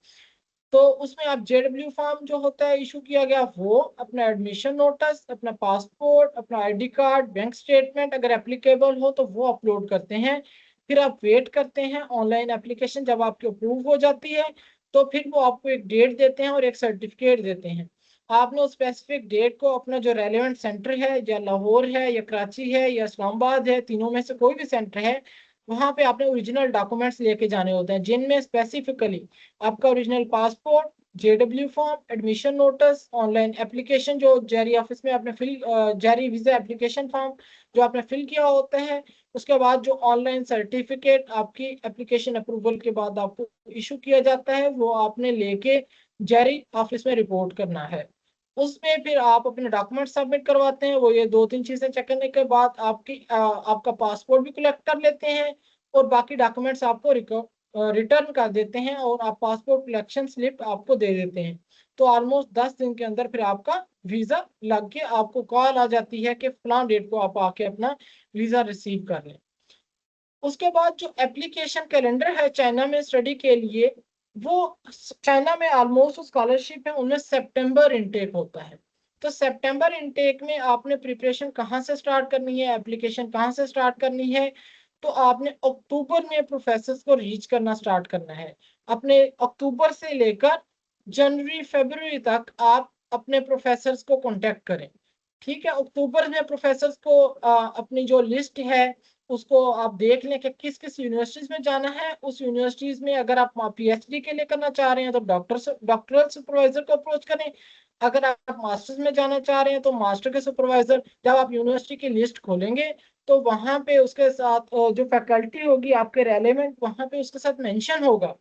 तो उसमें आप जेडब्ल्यू फॉर्म जो होता है इशू किया गया वो, अपना एडमिशन नोटिस, अपना पासपोर्ट, अपना आईडी कार्ड, बैंक स्टेटमेंट अगर एप्लीकेबल हो तो वो अपलोड करते हैं। फिर आप वेट करते हैं, ऑनलाइन एप्लीकेशन जब आपकी अप्रूव हो जाती है तो फिर वो आपको एक डेट देते हैं और एक सर्टिफिकेट देते हैं। आपने उस स्पेसिफिक डेट को अपना जो रेलेवेंट सेंटर है, या लाहौर है या कराची है या इस्लामाबाद है, तीनों में से कोई भी सेंटर है, वहां पे आपने ओरिजिनल डॉक्यूमेंट्स लेके जाने होते हैं, जिनमें स्पेसिफिकली आपका original passport, JW form, admission notice, online application जो जेरी ऑफिस में आपने फिल, जेरी वीजा एप्लीकेशन फॉर्म जो आपने फिल किया होता है, उसके बाद जो ऑनलाइन सर्टिफिकेट आपकी एप्लीकेशन अप्रूवल के बाद आपको इशू किया जाता है, वो आपने लेके जेरी ऑफिस में रिपोर्ट करना है। उसमें फिर आप अपने डॉक्यूमेंट सबमिट करवाते हैं, वो ये 2-3 चीजें चेक करने के बाद आपका पासपोर्ट भी कलेक्ट कर लेते हैं और बाकी डॉक्यूमेंट्स आपको रिटर्न कर देते हैं और आप पासपोर्ट कलेक्शन स्लिप आपको दे देते हैं। तो ऑलमोस्ट 10 दिन के अंदर फिर आपका वीजा लग के आपको कॉल आ जाती है कि फलां डेट को आप आके अपना वीजा रिसीव कर लें। उसके बाद जो एप्लीकेशन कैलेंडर है चाइना में स्टडी के लिए, वो चाइना में ऑलमोस्ट स्कॉलरशिप है उनमें सितंबर इनटेक होता है। तो सितंबर इनटेक में आपने प्रिपरेशन कहाँ से स्टार्ट करनी है, एप्लीकेशन कहाँ से स्टार्ट करनी है, तो आपने अक्टूबर में प्रोफेसर को रीच करना स्टार्ट करना है। अपने अक्टूबर से लेकर जनवरी फरवरी तक आप अपने प्रोफेसर को कांटेक्ट करें। ठीक है, अक्टूबर में प्रोफेसर को अपनी जो लिस्ट है उसको आप देख लें कि किस किस यूनिवर्सिटीज में जाना है। उस यूनिवर्सिटीज में अगर आप पीएचडी के लिए करना चाह रहे हैं तो डॉक्टरल सुपरवाइजर को अप्रोच करें। अगर आप मास्टर्स में जाना चाह रहे हैं तो मास्टर के सुपरवाइजर, जब आप यूनिवर्सिटी की लिस्ट खोलेंगे तो वहां पे उसके साथ जो फैकल्टी होगी आपके रेलेवेंट, वहां पे उसके साथ मेंशन होगा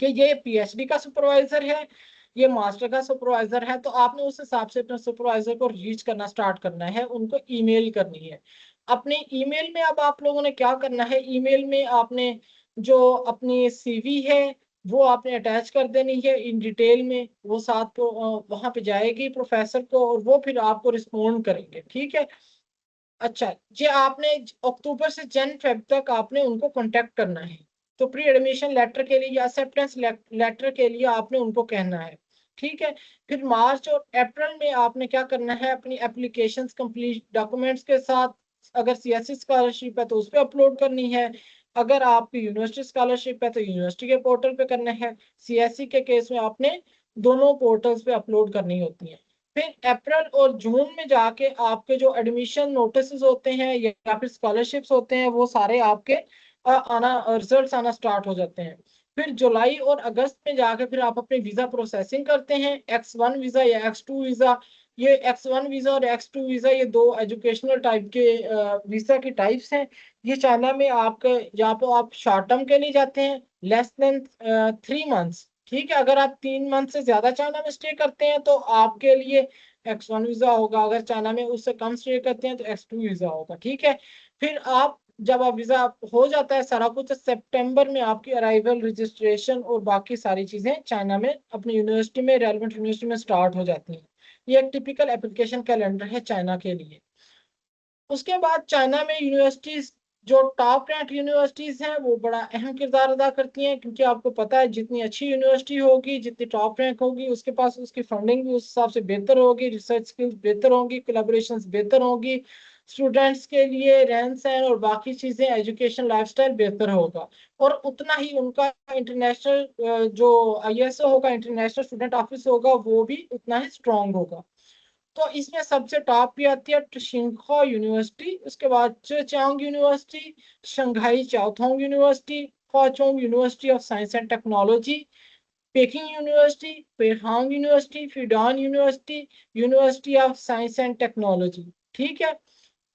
कि ये पीएचडी का सुपरवाइजर है, ये मास्टर का सुपरवाइजर है। तो आपने उस हिसाब से अपने सुपरवाइजर को रीच करना स्टार्ट करना है, उनको ईमेल करनी है। अपने ईमेल में अब आप लोगों ने क्या करना है, ईमेल में आपने जो अपनी सीवी है वो आपने अटैच कर देनी है इन डिटेल में, वो साथ को वहां पे जाएगी प्रोफेसर को और वो फिर आपको रिस्पोंड करेंगे। ठीक है। अच्छा, ये आपने अक्टूबर से जन फेब तक आपने उनको कांटेक्ट करना है। तो प्री एडमिशन लेटर के लिए या एक्सेप्टेंस लेटर के लिए आपने उनको कहना है। ठीक है। फिर मार्च और अप्रैल में आपने क्या करना है, अपनी एप्लीकेशंस कंप्लीट डॉक्यूमेंट्स के साथ, अगर सीएससी स्कॉलरशिप है तो उस पर अपलोड करनी है, अगर आपकी यूनिवर्सिटी स्कॉलरशिप है तो यूनिवर्सिटी के पोर्टल पे करना है। सीएससी के केस में आपने दोनों पोर्टल्स पे अपलोड करनी होती है। फिर अप्रैल और जून में जाके आपके जो एडमिशन नोटिस होते हैं या फिर स्कॉलरशिप्स होते हैं वो सारे आपके आना रिजल्ट्स आना स्टार्ट हो जाते हैं। फिर जुलाई और अगस्त में जाके फिर आप अपने वीजा प्रोसेसिंग करते हैं, X1 वीजा या X2 वीजा। ये X1 वीजा और X2 वीजा ये दो एजुकेशनल टाइप के वीजा की टाइप्स हैं। ये चाइना में आपके यहाँ पे आप शॉर्ट टर्म के लिए जाते हैं, लेस देन 3 मंथ्स। ठीक है, अगर आप 3 मंथ से ज्यादा चाइना में स्टे करते हैं तो आपके लिए X1 वीजा होगा, अगर चाइना में उससे कम स्टे करते हैं तो X2 वीजा होगा। ठीक है। फिर आप जब आप वीजा हो जाता है सारा कुछ, सितंबर में आपकी अराइवल रजिस्ट्रेशन और बाकी सारी चीजें चाइना में अपनी यूनिवर्सिटी में, रेलेवेंट यूनिवर्सिटी में स्टार्ट हो जाती हैं। ये एक टिपिकल एप्लीकेशन कैलेंडर है चाइना के लिए। उसके बाद चाइना में यूनिवर्सिटीज, जो टॉप रैंक यूनिवर्सिटीज हैं वो बड़ा अहम किरदार अदा करती हैं, क्योंकि आपको पता है जितनी अच्छी यूनिवर्सिटी होगी, जितनी टॉप रैंक होगी, उसके पास उसकी फंडिंग भी उस हिसाब से बेहतर होगी, रिसर्च स्किल्स बेहतर होंगी, कोलैबोरेशंस बेहतर होंगी, स्टूडेंट्स के लिए रहन सहन और बाकी चीजें, एजुकेशन लाइफस्टाइल बेहतर होगा। और उतना ही उनका इंटरनेशनल जो आईएसओ होगा, इंटरनेशनल स्टूडेंट ऑफिस होगा, वो भी उतना ही स्ट्रांग होगा। तो इसमें सबसे टॉप पे आती है त्सिंखो यूनिवर्सिटी, उसके बाद Zhejiang university, Shanghai Jiaotong university, Huazhong university of science and technology, Peking university, Beihang university, Fudan university, university of science and technology. ठीक है।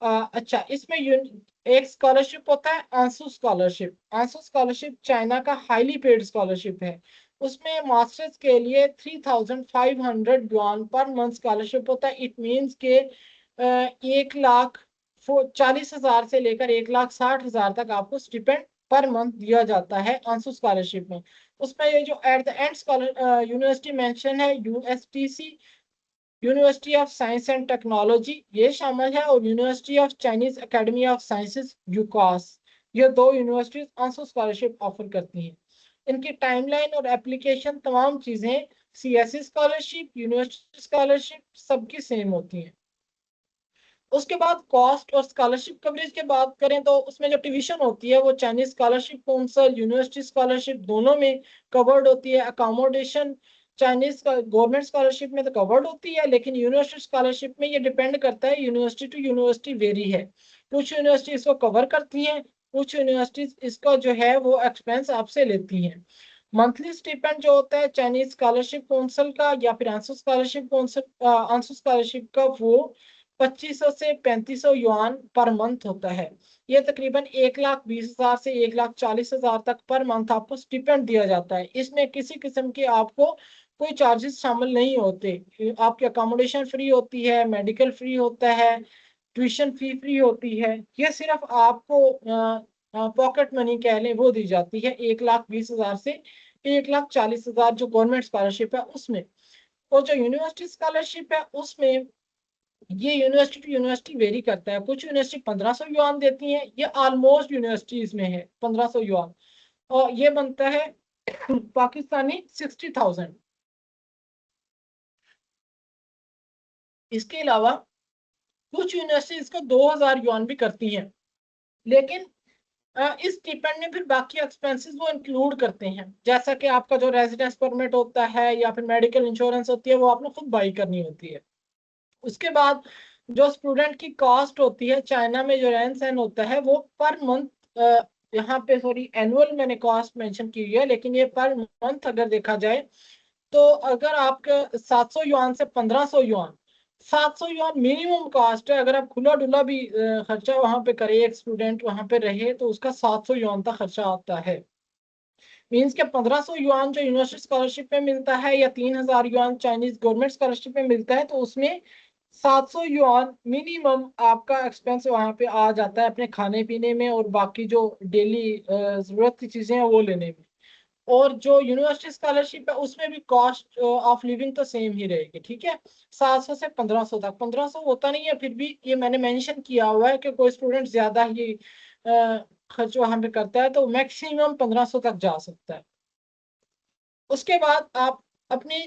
अच्छा, इसमें एक स्कॉलरशिप होता है आंसू स्कॉलरशिप। आंसू स्कॉलरशिप चाइना का हाईली पेड स्कॉलरशिप है। उसमें मास्टर्स के लिए 3,500 युआन पर मंथ स्कॉलरशिप होता है। इट मीन्स के 1,40,000 से लेकर 1,60,000 तक आपको स्टिपेंड पर मंथ दिया जाता है आंसू स्कॉलरशिप में। उसमें ये जो at the end university mention है, USTC, university of science and technology, ये शामिल है, और university of Chinese academy of sciences UCAS. ये दो यूनिवर्सिटीज आंसू स्कॉलरशिप ऑफर करती हैं। इनकी टाइमलाइन और एप्लीकेशन तमाम चीजें सीएससी स्कॉलरशिप, यूनिवर्सिटी स्कॉलरशिप सबकी सेम होती हैं। उसके बाद कॉस्ट और स्कॉलरशिप कवरेज की बात करें तो उसमें जो ट्यूशन होती है वो Chinese scholarship council, university scholarship दोनों में कवर्ड होती है। अकोमोडेशन चाइनीज गवर्नमेंट स्कॉलरशिप में तो कवर्ड होती है, लेकिन यूनिवर्सिटी स्कॉलरशिप में ये डिपेंड करता है, यूनिवर्सिटी टू यूनिवर्सिटी वेरी है। कुछ यूनिवर्सिटी इसको कवर करती हैं, कुछ यूनिवर्सिटीज इसका जो है वो एक्सपेंस आपसे लेती हैं। मंथली स्टिपेंड जो होता है चाइनीज स्कॉलरशिप काउंसिल का या फिर आंसू स्कॉलरशिप काउंसिल आंसू स्कॉलरशिप का, वो 2500 से 3500 युआन पर मंथ होता है। ये तकरीबन 1,20,000 से 1,40,000 तक पर मंथ आपको स्टिपेंड दिया जाता है। इसमें किसी किस्म के आपको कोई चार्जेस शामिल नहीं होते। आपकी अकोमोडेशन फ्री होती है, मेडिकल फ्री होता है, ट्यूशन फी फ्री होती है। ये सिर्फ आपको पॉकेट मनी कह लें वो दी जाती है 1,20,000 से 1,40,000 जो गवर्नमेंट स्कॉलरशिप है उसमें। और जो यूनिवर्सिटी स्कॉलरशिप है उसमें ये यूनिवर्सिटी टू यूनिवर्सिटी वेरी करता है। कुछ यूनिवर्सिटी 1500 युआन देती हैं, ये ऑलमोस्ट यूनिवर्सिटीज में है 1500 युआन, और ये बनता है पाकिस्तानी 60,000। इसके अलावा कुछ यूनिवर्सिटी इसको 2000 युआन भी करती हैं, लेकिन इस स्टिपेंड में फिर बाकी एक्सपेंसेस वो इंक्लूड करते हैं, जैसा कि आपका जो रेजिडेंस परमिट होता है या फिर मेडिकल इंश्योरेंस होती है वो आपने खुद बाई करनी होती है। उसके बाद जो स्टूडेंट की कॉस्ट होती है चाइना में, जो रहन सहन होता है वो पर मंथ, यहाँ पे सॉरी एनुअल मैंने कॉस्ट मेंशन की हुई है, लेकिन ये पर मंथ अगर देखा जाए तो अगर आपके 700 युआन से 1500 युआन, 700 युआन मिनिमम कॉस्ट है। अगर आप खुला डुला भी खर्चा वहां पे करे, एक स्टूडेंट वहां पे रहे तो उसका 700 युआन तक खर्चा आता है। मीन्स के 1500 युआन जो यूनिवर्सिटी स्कॉलरशिप में मिलता है या 3000 युआन चाइनीज गवर्नमेंट स्कॉलरशिप में मिलता है, तो उसमें 700 युआन मिनिमम आपका एक्सपेंस वहां पे आ जाता है अपने खाने पीने में और बाकी जो डेली जरूरत की चीजें हैं वो लेने में। और जो यूनिवर्सिटी स्कॉलरशिप है उसमें भी कॉस्ट ऑफ लिविंग तो सेम ही रहेगी, ठीक है। 700 से 1500 तक, 1500 होता नहीं है फिर भी ये मैंने मेंशन किया हुआ है कि कोई स्टूडेंट ज्यादा ही खर्च वहां पे करता है तो मैक्सिमम 1500 तक जा सकता है। उसके बाद आप अपनी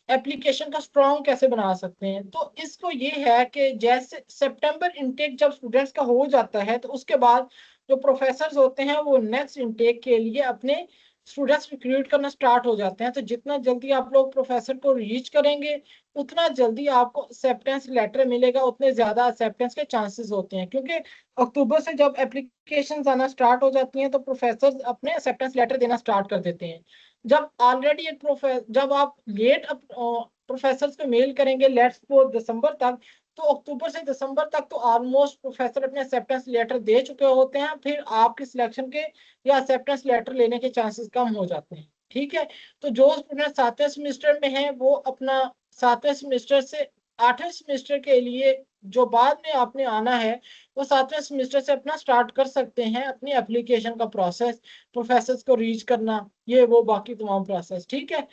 एप्लीकेशन का स्ट्रॉन्ग कैसे बना सकते हैं, तो इसको ये है कि जैसे सितंबर इनटेक जब स्टूडेंट्स का हो जाता है तो उसके बाद जो प्रोफेसर होते हैं वो नेक्स्ट इनटेक के लिए अपने स्टूडेंट्स रिक्रूट करना स्टार्ट हो जाते हैं। तो जितना जल्दी आप लोग प्रोफेसर को रीच करेंगे उतना जल्दी आपको एक्सेप्टेंस लेटर मिलेगा, उतने ज्यादा एक्सेप्टेंस के चांसेस होते हैं, क्योंकि अक्टूबर से जब एप्लीकेशन आना स्टार्ट हो जाती हैं तो प्रोफेसर अपने एक्सेप्टेंस लेटर देना स्टार्ट कर देते हैं। जब ऑलरेडी एक जब आप लेट प्रोफेसर को मेल करेंगे लेट्स सपोज दिसंबर तक, तो अक्टूबर से दिसंबर तक तो ऑलमोस्ट प्रोफेसर अपने एक्सेप्टेंस लेटर दे चुके होते हैं, फिर आपकी सिलेक्शन के या एक्सेप्टेंस लेटर लेने के चांसेस कम हो जाते हैं, ठीक है। तो जो स्टूडेंट 7वें सेमेस्टर में है वो अपना 7वें सेमेस्टर से 8वें सेमेस्टर के लिए जो बाद में आपने आना है वो 7वें सेमेस्टर से अपना स्टार्ट कर सकते हैं अपनी एप्लीकेशन का प्रोसेस, प्रोफेसर को रीच करना, ये वो बाकी तमाम प्रोसेस, ठीक है।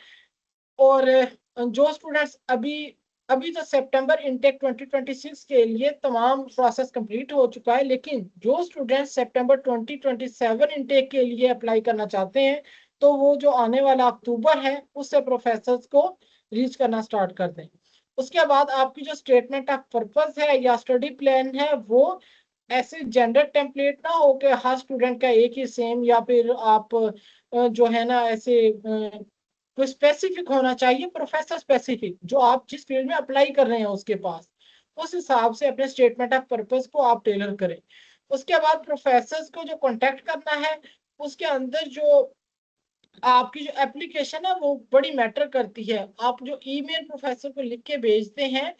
और जो स्टूडेंट्स अभी अभी तो सितंबर इनटेक 2026 के लिए तमाम प्रोसेस कंप्लीट हो चुका है, लेकिन जो स्टूडेंट्स सितंबर 2027 इनटेक के लिए अप्लाई करना चाहते हैं तो वो जो आने वाला अक्टूबर है उससे प्रोफेसर को रीच करना स्टार्ट कर दें। उसके बाद आपकी जो स्टेटमेंट ऑफ पर्पस है या स्टडी प्लान है वो ऐसे जेंडर टेम्पलेट ना हो कि हर स्टूडेंट का एक ही सेम, या फिर आप जो है ना ऐसे कोई स्पेसिफिक होना चाहिए, प्रोफेसर स्पेसिफिक जो आप जिस फील्ड में अप्लाई कर रहे हैं उसके पास, उस हिसाब से अपने स्टेटमेंट ऑफ पर्पस को आप टेलर करें। उसके बाद प्रोफेसर को जो कांटेक्ट करना है उसके अंदर जो आपकी जो एप्लीकेशन है वो बड़ी मैटर करती है। आप जो ईमेल प्रोफेसर को लिख के भेजते हैं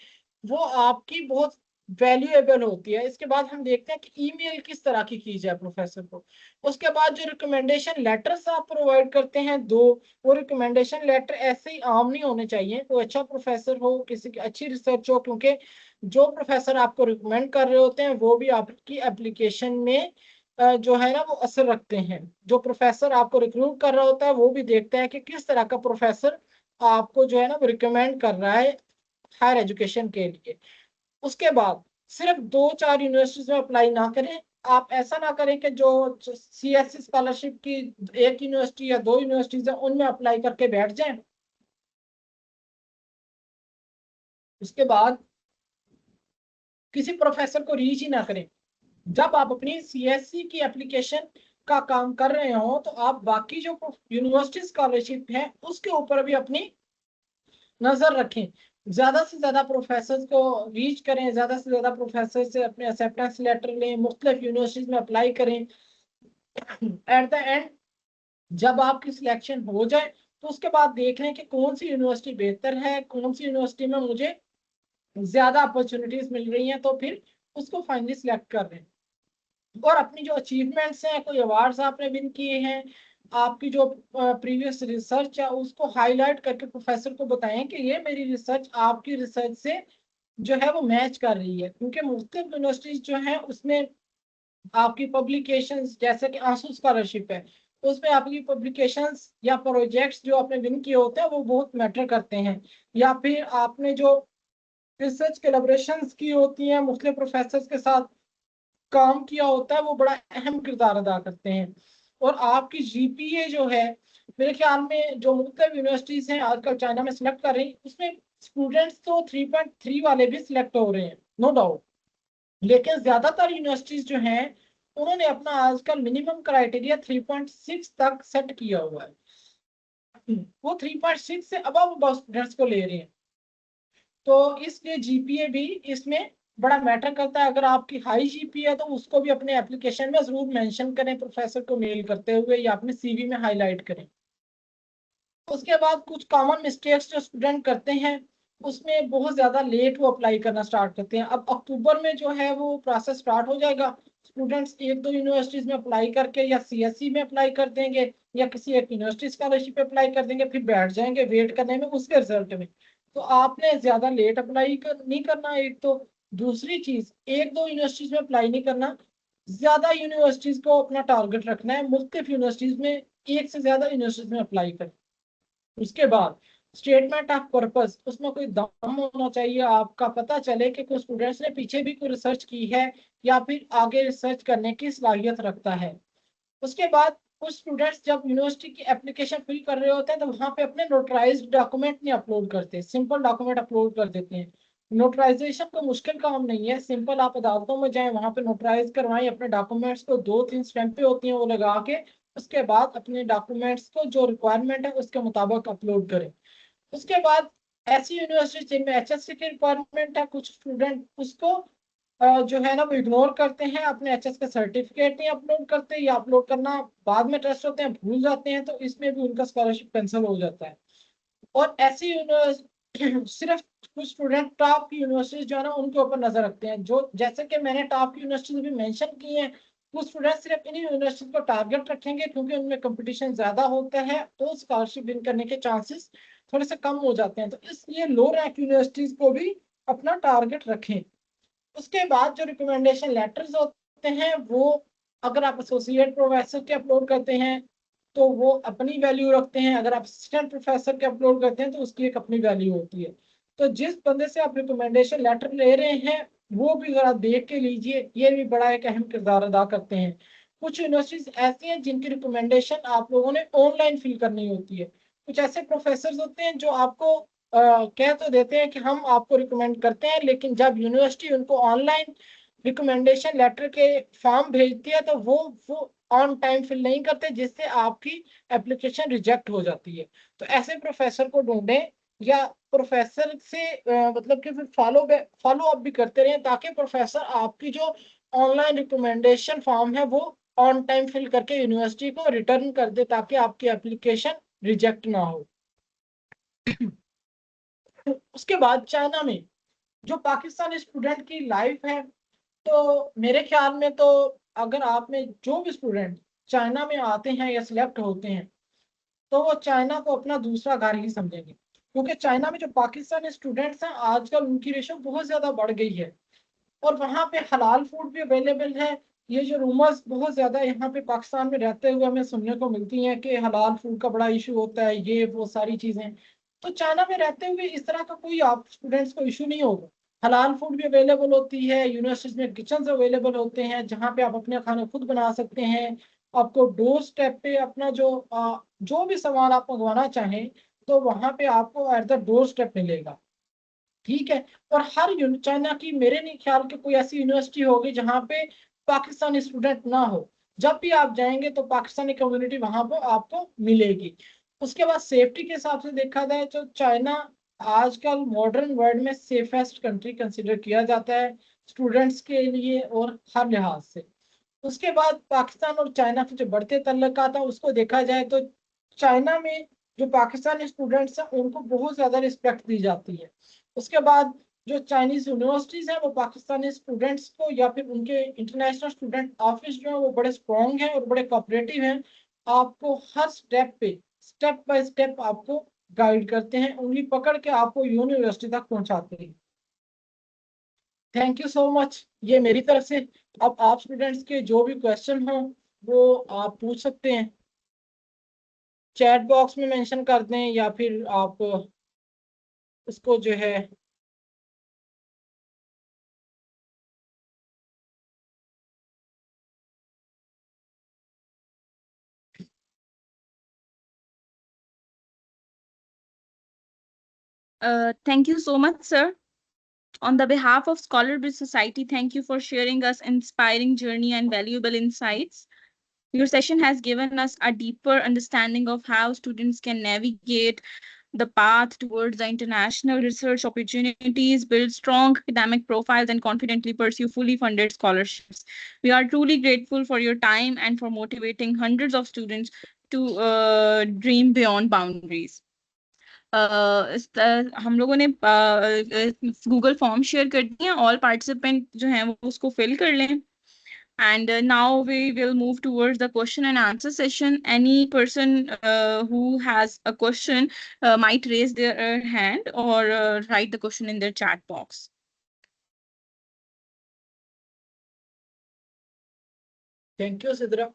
वो आपकी बहुत वैल्यूएबल होती है। इसके बाद हम देखते हैं कि ईमेल किस तरह की जाए प्रोफेसर को। उसके बाद जो रिकमेंडेशन लेटर्स आप प्रोवाइड करते हैं दो, वो रिकमेंडेशन लेटर ऐसे ही आम नहीं होने चाहिए, कोई अच्छा प्रोफेसर हो, किसी की अच्छी रिसर्च हो, क्योंकि जो प्रोफेसर आपको रिकमेंड कर रहे होते हैं वो भी आपकी एप्लीकेशन में जो है ना वो असर रखते हैं। जो प्रोफेसर आपको रिक्रूट कर रहा होता है वो भी देखता है कि किस तरह का प्रोफेसर आपको जो है ना वो रिकमेंड कर रहा है हायर एजुकेशन के लिए। उसके बाद सिर्फ 2-4 यूनिवर्सिटीज में अप्लाई ना करें। आप ऐसा ना करें कि जो सीएससी स्कॉलरशिप की एक यूनिवर्सिटी या दो यूनिवर्सिटीज है उनमें अप्लाई करके बैठ जाएं। उसके बाद किसी प्रोफेसर को रीच ही ना करें। जब आप अपनी सीएससी की एप्लीकेशन का काम कर रहे हो तो आप बाकी जो यूनिवर्सिटी स्कॉलरशिप है उसके ऊपर भी अपनी नजर रखें। ज्यादा से ज्यादा प्रोफेसर को रीच करें, ज्यादा से ज्यादा प्रोफेसर से अपने एक्सेप्टेंस लेटर लें, मुख्तलिफ यूनिवर्सिटीज में अप्लाई करें। एट द एंड जब आपकी सिलेक्शन हो जाए तो उसके बाद देख लें कि कौन सी यूनिवर्सिटी बेहतर है, कौन सी यूनिवर्सिटी में मुझे ज्यादा अपॉर्चुनिटीज मिल रही हैं, तो फिर उसको फाइनली सिलेक्ट कर लें। और अपनी जो अचीवमेंट्स हैं, कोई अवार्ड्स आपने विन किए हैं, आपकी जो प्रीवियस रिसर्च है उसको हाईलाइट करके प्रोफेसर को बताएं कि ये मेरी रिसर्च आपकी रिसर्च से जो है वो मैच कर रही है। क्योंकि मुख्तलिफ यूनिवर्सिटीज जो हैं उसमें आपकी पब्लिकेशंस, जैसे कि आंसू स्कॉलरशिप है, उसमें आपकी पब्लिकेशंस या प्रोजेक्ट्स जो आपने विन किए होते हैं वो बहुत मैटर करते हैं। या फिर आपने जो रिसर्च कोलैबोरेशंस की होती हैं मुख्तलिफ प्रोफेसर्स के साथ काम किया होता है, वो बड़ा अहम किरदार अदा करते हैं। और आपकी जीपीए जो है, मेरे ख्याल में जो मुख्तलिफ यूनिवर्सिटीज हैं आजकल चाइना में सिलेक्ट कर रही, उसमें स्टूडेंट्स तो 3.3 वाले भी सिलेक्ट हो रहे हैं, नो डाउट। लेकिन ज्यादातर यूनिवर्सिटीज जो हैं उन्होंने अपना आजकल मिनिमम क्राइटेरिया 3.6 तक सेट किया हुआ है। वो 3.6 से अब स्टूडेंट्स को ले रहे हैं। तो इसलिए जीपीए भी इसमें बड़ा मैटर करता है। अगर आपकी हाई जीपीए है तो उसको भी अपने एप्लीकेशन में जरूर मेंशन करें, प्रोफेसर को मेल करते हुए या अपने सीवी में हाईलाइट करें। उसके बाद कुछ कॉमन मिस्टेक्स जो स्टूडेंट करते हैं, उसमें बहुत ज्यादा लेट वो अप्लाई करना स्टार्ट करते हैं। अब अक्टूबर में जो है वो प्रोसेस स्टार्ट हो जाएगा, स्टूडेंट्स एक दो यूनिवर्सिटीज में अप्लाई करके या सीएससी में अप्लाई कर देंगे या किसी एक यूनिवर्सिटी स्कॉलरशिप पे अप्लाई कर देंगे, फिर बैठ जाएंगे वेट करने में उसके रिजल्ट में। तो आपने ज्यादा लेट अप्लाई नहीं करना, एक तो। दूसरी चीज, एक दो यूनिवर्सिटीज में अप्लाई नहीं करना, ज्यादा यूनिवर्सिटीज को अपना टारगेट रखना है, मुख्तलिफ यूनिवर्सिटीज में एक से ज्यादा यूनिवर्सिटीज में अप्लाई करें। उसके बाद स्टेटमेंट ऑफ पर्पस, उसमें कोई दम होना चाहिए, आपका पता चले कि कुछ स्टूडेंट्स ने पीछे भी कोई रिसर्च की है या फिर आगे रिसर्च करने की सलाहियत रखता है। उसके बाद कुछ स्टूडेंट्स जब यूनिवर्सिटी की एप्लीकेशन फिल कर रहे होते हैं तो वहां पे अपने नोटराइज्ड डॉक्यूमेंट नहीं अपलोड करते, सिंपल डॉक्यूमेंट अपलोड कर देते हैं। नोटराइजेशन को मुश्किल काम नहीं है, सिंपल आप अदालतों में जाएं, वहां पे नोटराइज करवाएं अपने डॉक्यूमेंट्स को, 2-3 स्टैंपें होती हैं वो लगा के, उसके बाद अपने डॉक्यूमेंट्स को जो रिक्वायरमेंट है उसके मुताबिक अपलोड करें। उसके बाद ऐसी यूनिवर्सिटी जिनमें एचएससी की रिक्वायरमेंट है, कुछ स्टूडेंट उसको जो है ना वो इग्नोर करते हैं, अपने एचएस का सर्टिफिकेट नहीं अपलोड करते या अपलोड करना बाद में टेस्ट होते हैं भूल जाते हैं, तो इसमें भी उनका स्कॉलरशिप कैंसिल हो जाता है। और ऐसी यूनिवर्सिटी सिर्फ कुछ स्टूडेंट टॉप की यूनिवर्सिटी जो है ना उनके ऊपर नजर रखते हैं, जो जैसे कि मैंने टॉप की यूनिवर्सिटी भी मेंशन की है, कुछ स्टूडेंट सिर्फ इन्हीं यूनिवर्सिटी को टारगेट रखेंगे क्योंकि उनमें कंपटीशन ज्यादा होता है तो स्कॉलरशिप विन करने के चांसेस थोड़े से कम हो जाते हैं। तो इसलिए लो रैंक यूनिवर्सिटीज को भी अपना टारगेट रखें। उसके बाद जो रिकमेंडेशन लेटर्स होते हैं वो, अगर आप एसोसिएट प्रोफेसर के अपलोड करते हैं तो वो अपनी वैल्यू रखते हैं, अगर आप असिस्टेंट प्रोफेसर के अपलोड करते हैं तो उसकी एक अपनी वैल्यू होती है। तो जिस बंदे से आप रिकमेंडेशन लेटर ले रहे हैं वो भी जरा देख के लीजिए, ये भी बड़ा एक अहम किरदार अदा करते हैं। कुछ यूनिवर्सिटीज ऐसी हैं जिनकी रिकमेंडेशन आप लोगों ने ऑनलाइन फिल करनी होती है। कुछ ऐसे प्रोफेसर होते हैं जो आपको कह तो देते हैं कि हम आपको रिकमेंड करते हैं, लेकिन जब यूनिवर्सिटी उनको ऑनलाइन रिकमेंडेशन लेटर के फॉर्म भेजती है तो वो ऑन टाइम फिल नहीं करते, जिससे आपकी एप्लीकेशन रिजेक्ट हो जाती है। तो ऐसे प्रोफेसर को ढूंढें या प्रोफेसर से मतलब कि फिर फॉलो अप भी करते रहें ताकि प्रोफेसर आपकी जो ऑनलाइन रिकमेंडेशन फॉर्म है वो ऑन टाइम फिल करके यूनिवर्सिटी को रिटर्न कर दे ताकि आपकी एप्लीकेशन रिजेक्ट ना हो। उसके बाद चाइना में जो पाकिस्तानी स्टूडेंट की लाइफ है, तो मेरे ख्याल में तो अगर आप में जो भी स्टूडेंट चाइना में आते हैं या सिलेक्ट होते हैं तो वो चाइना को अपना दूसरा घर ही समझेंगे। क्योंकि चाइना में जो पाकिस्तानी स्टूडेंट्स हैं आजकल उनकी रेशो बहुत ज्यादा बढ़ गई है और वहाँ पे हलाल फूड भी अवेलेबल है। ये जो रूमर्स बहुत ज्यादा यहाँ पे पाकिस्तान में रहते हुए हमें सुनने को मिलती हैं कि हलाल फूड का बड़ा इशू होता है, ये वो सारी चीजें, तो चाइना में रहते हुए इस तरह का कोई आप स्टूडेंट्स को इशू नहीं होगा। हलाल फूड भी अवेलेबल होती है, यूनिवर्सिटीज में किचन अवेलेबल होते हैं जहाँ पे आप अपने खाने खुद बना सकते हैं। आपको डोर स्टेप पे अपना जो भी सामान आप मंगवाना चाहें तो वहाँ पे आपको एट द डोर स्टेप मिलेगा। ठीक है। और हर चाइना की मेरे नहीं ख्याल के कोई ऐसी यूनिवर्सिटी होगी जहाँ पे पाकिस्तानी स्टूडेंट ना हो। जब भी आप जाएंगे तो पाकिस्तानी कम्युनिटी वहां पर आपको मिलेगी। उसके बाद सेफ्टी के हिसाब से देखा जाए तो चाइना आजकल मॉडर्न वर्ल्ड में सेफेस्ट कंट्री कंसिडर किया जाता है स्टूडेंट्स के लिए और हर लिहाज से। उसके बाद पाकिस्तान और चाइना के जो बढ़ते तल्लुकात है उसको देखा जाए तो चाइना में जो पाकिस्तानी स्टूडेंट्स हैं उनको बहुत ज्यादा रिस्पेक्ट दी जाती है। उसके बाद जो चाइनीज यूनिवर्सिटीज हैं वो पाकिस्तानी स्टूडेंट्स को या फिर उनके इंटरनेशनल स्टूडेंट ऑफिस जो है वो बड़े स्ट्रॉन्ग हैं और बड़े कोऑपरेटिव हैं। आपको हर स्टेप पे स्टेप बाय स्टेप आपको गाइड करते हैं, उंगली पकड़ के आपको यूनिवर्सिटी तक पहुंचाते हैं। थैंक यू सो मच, ये मेरी तरफ से। अब आप स्टूडेंट्स के जो भी क्वेश्चन हो वो आप पूछ सकते हैं, चैट बॉक्स में मेंशन कर दें या फिर आप उसको जो है Thank you so much, sir. On the behalf of Scholar Bridge Society, thank you for sharing us inspiring journey and valuable insights. Your session has given us a deeper understanding of how students can navigate the path towards the international research opportunities, build strong academic profiles, and confidently pursue fully funded scholarships. We are truly grateful for your time and for motivating hundreds of students to dream beyond boundaries. हम लोगों ने Google form share कर दिए हैं, all participant जो हैं वो उसको फिल कर लें। And now we will move towards the question and answer session. Any person who has a question might raise their hand or write the question in their chat box. Thank you Sidra.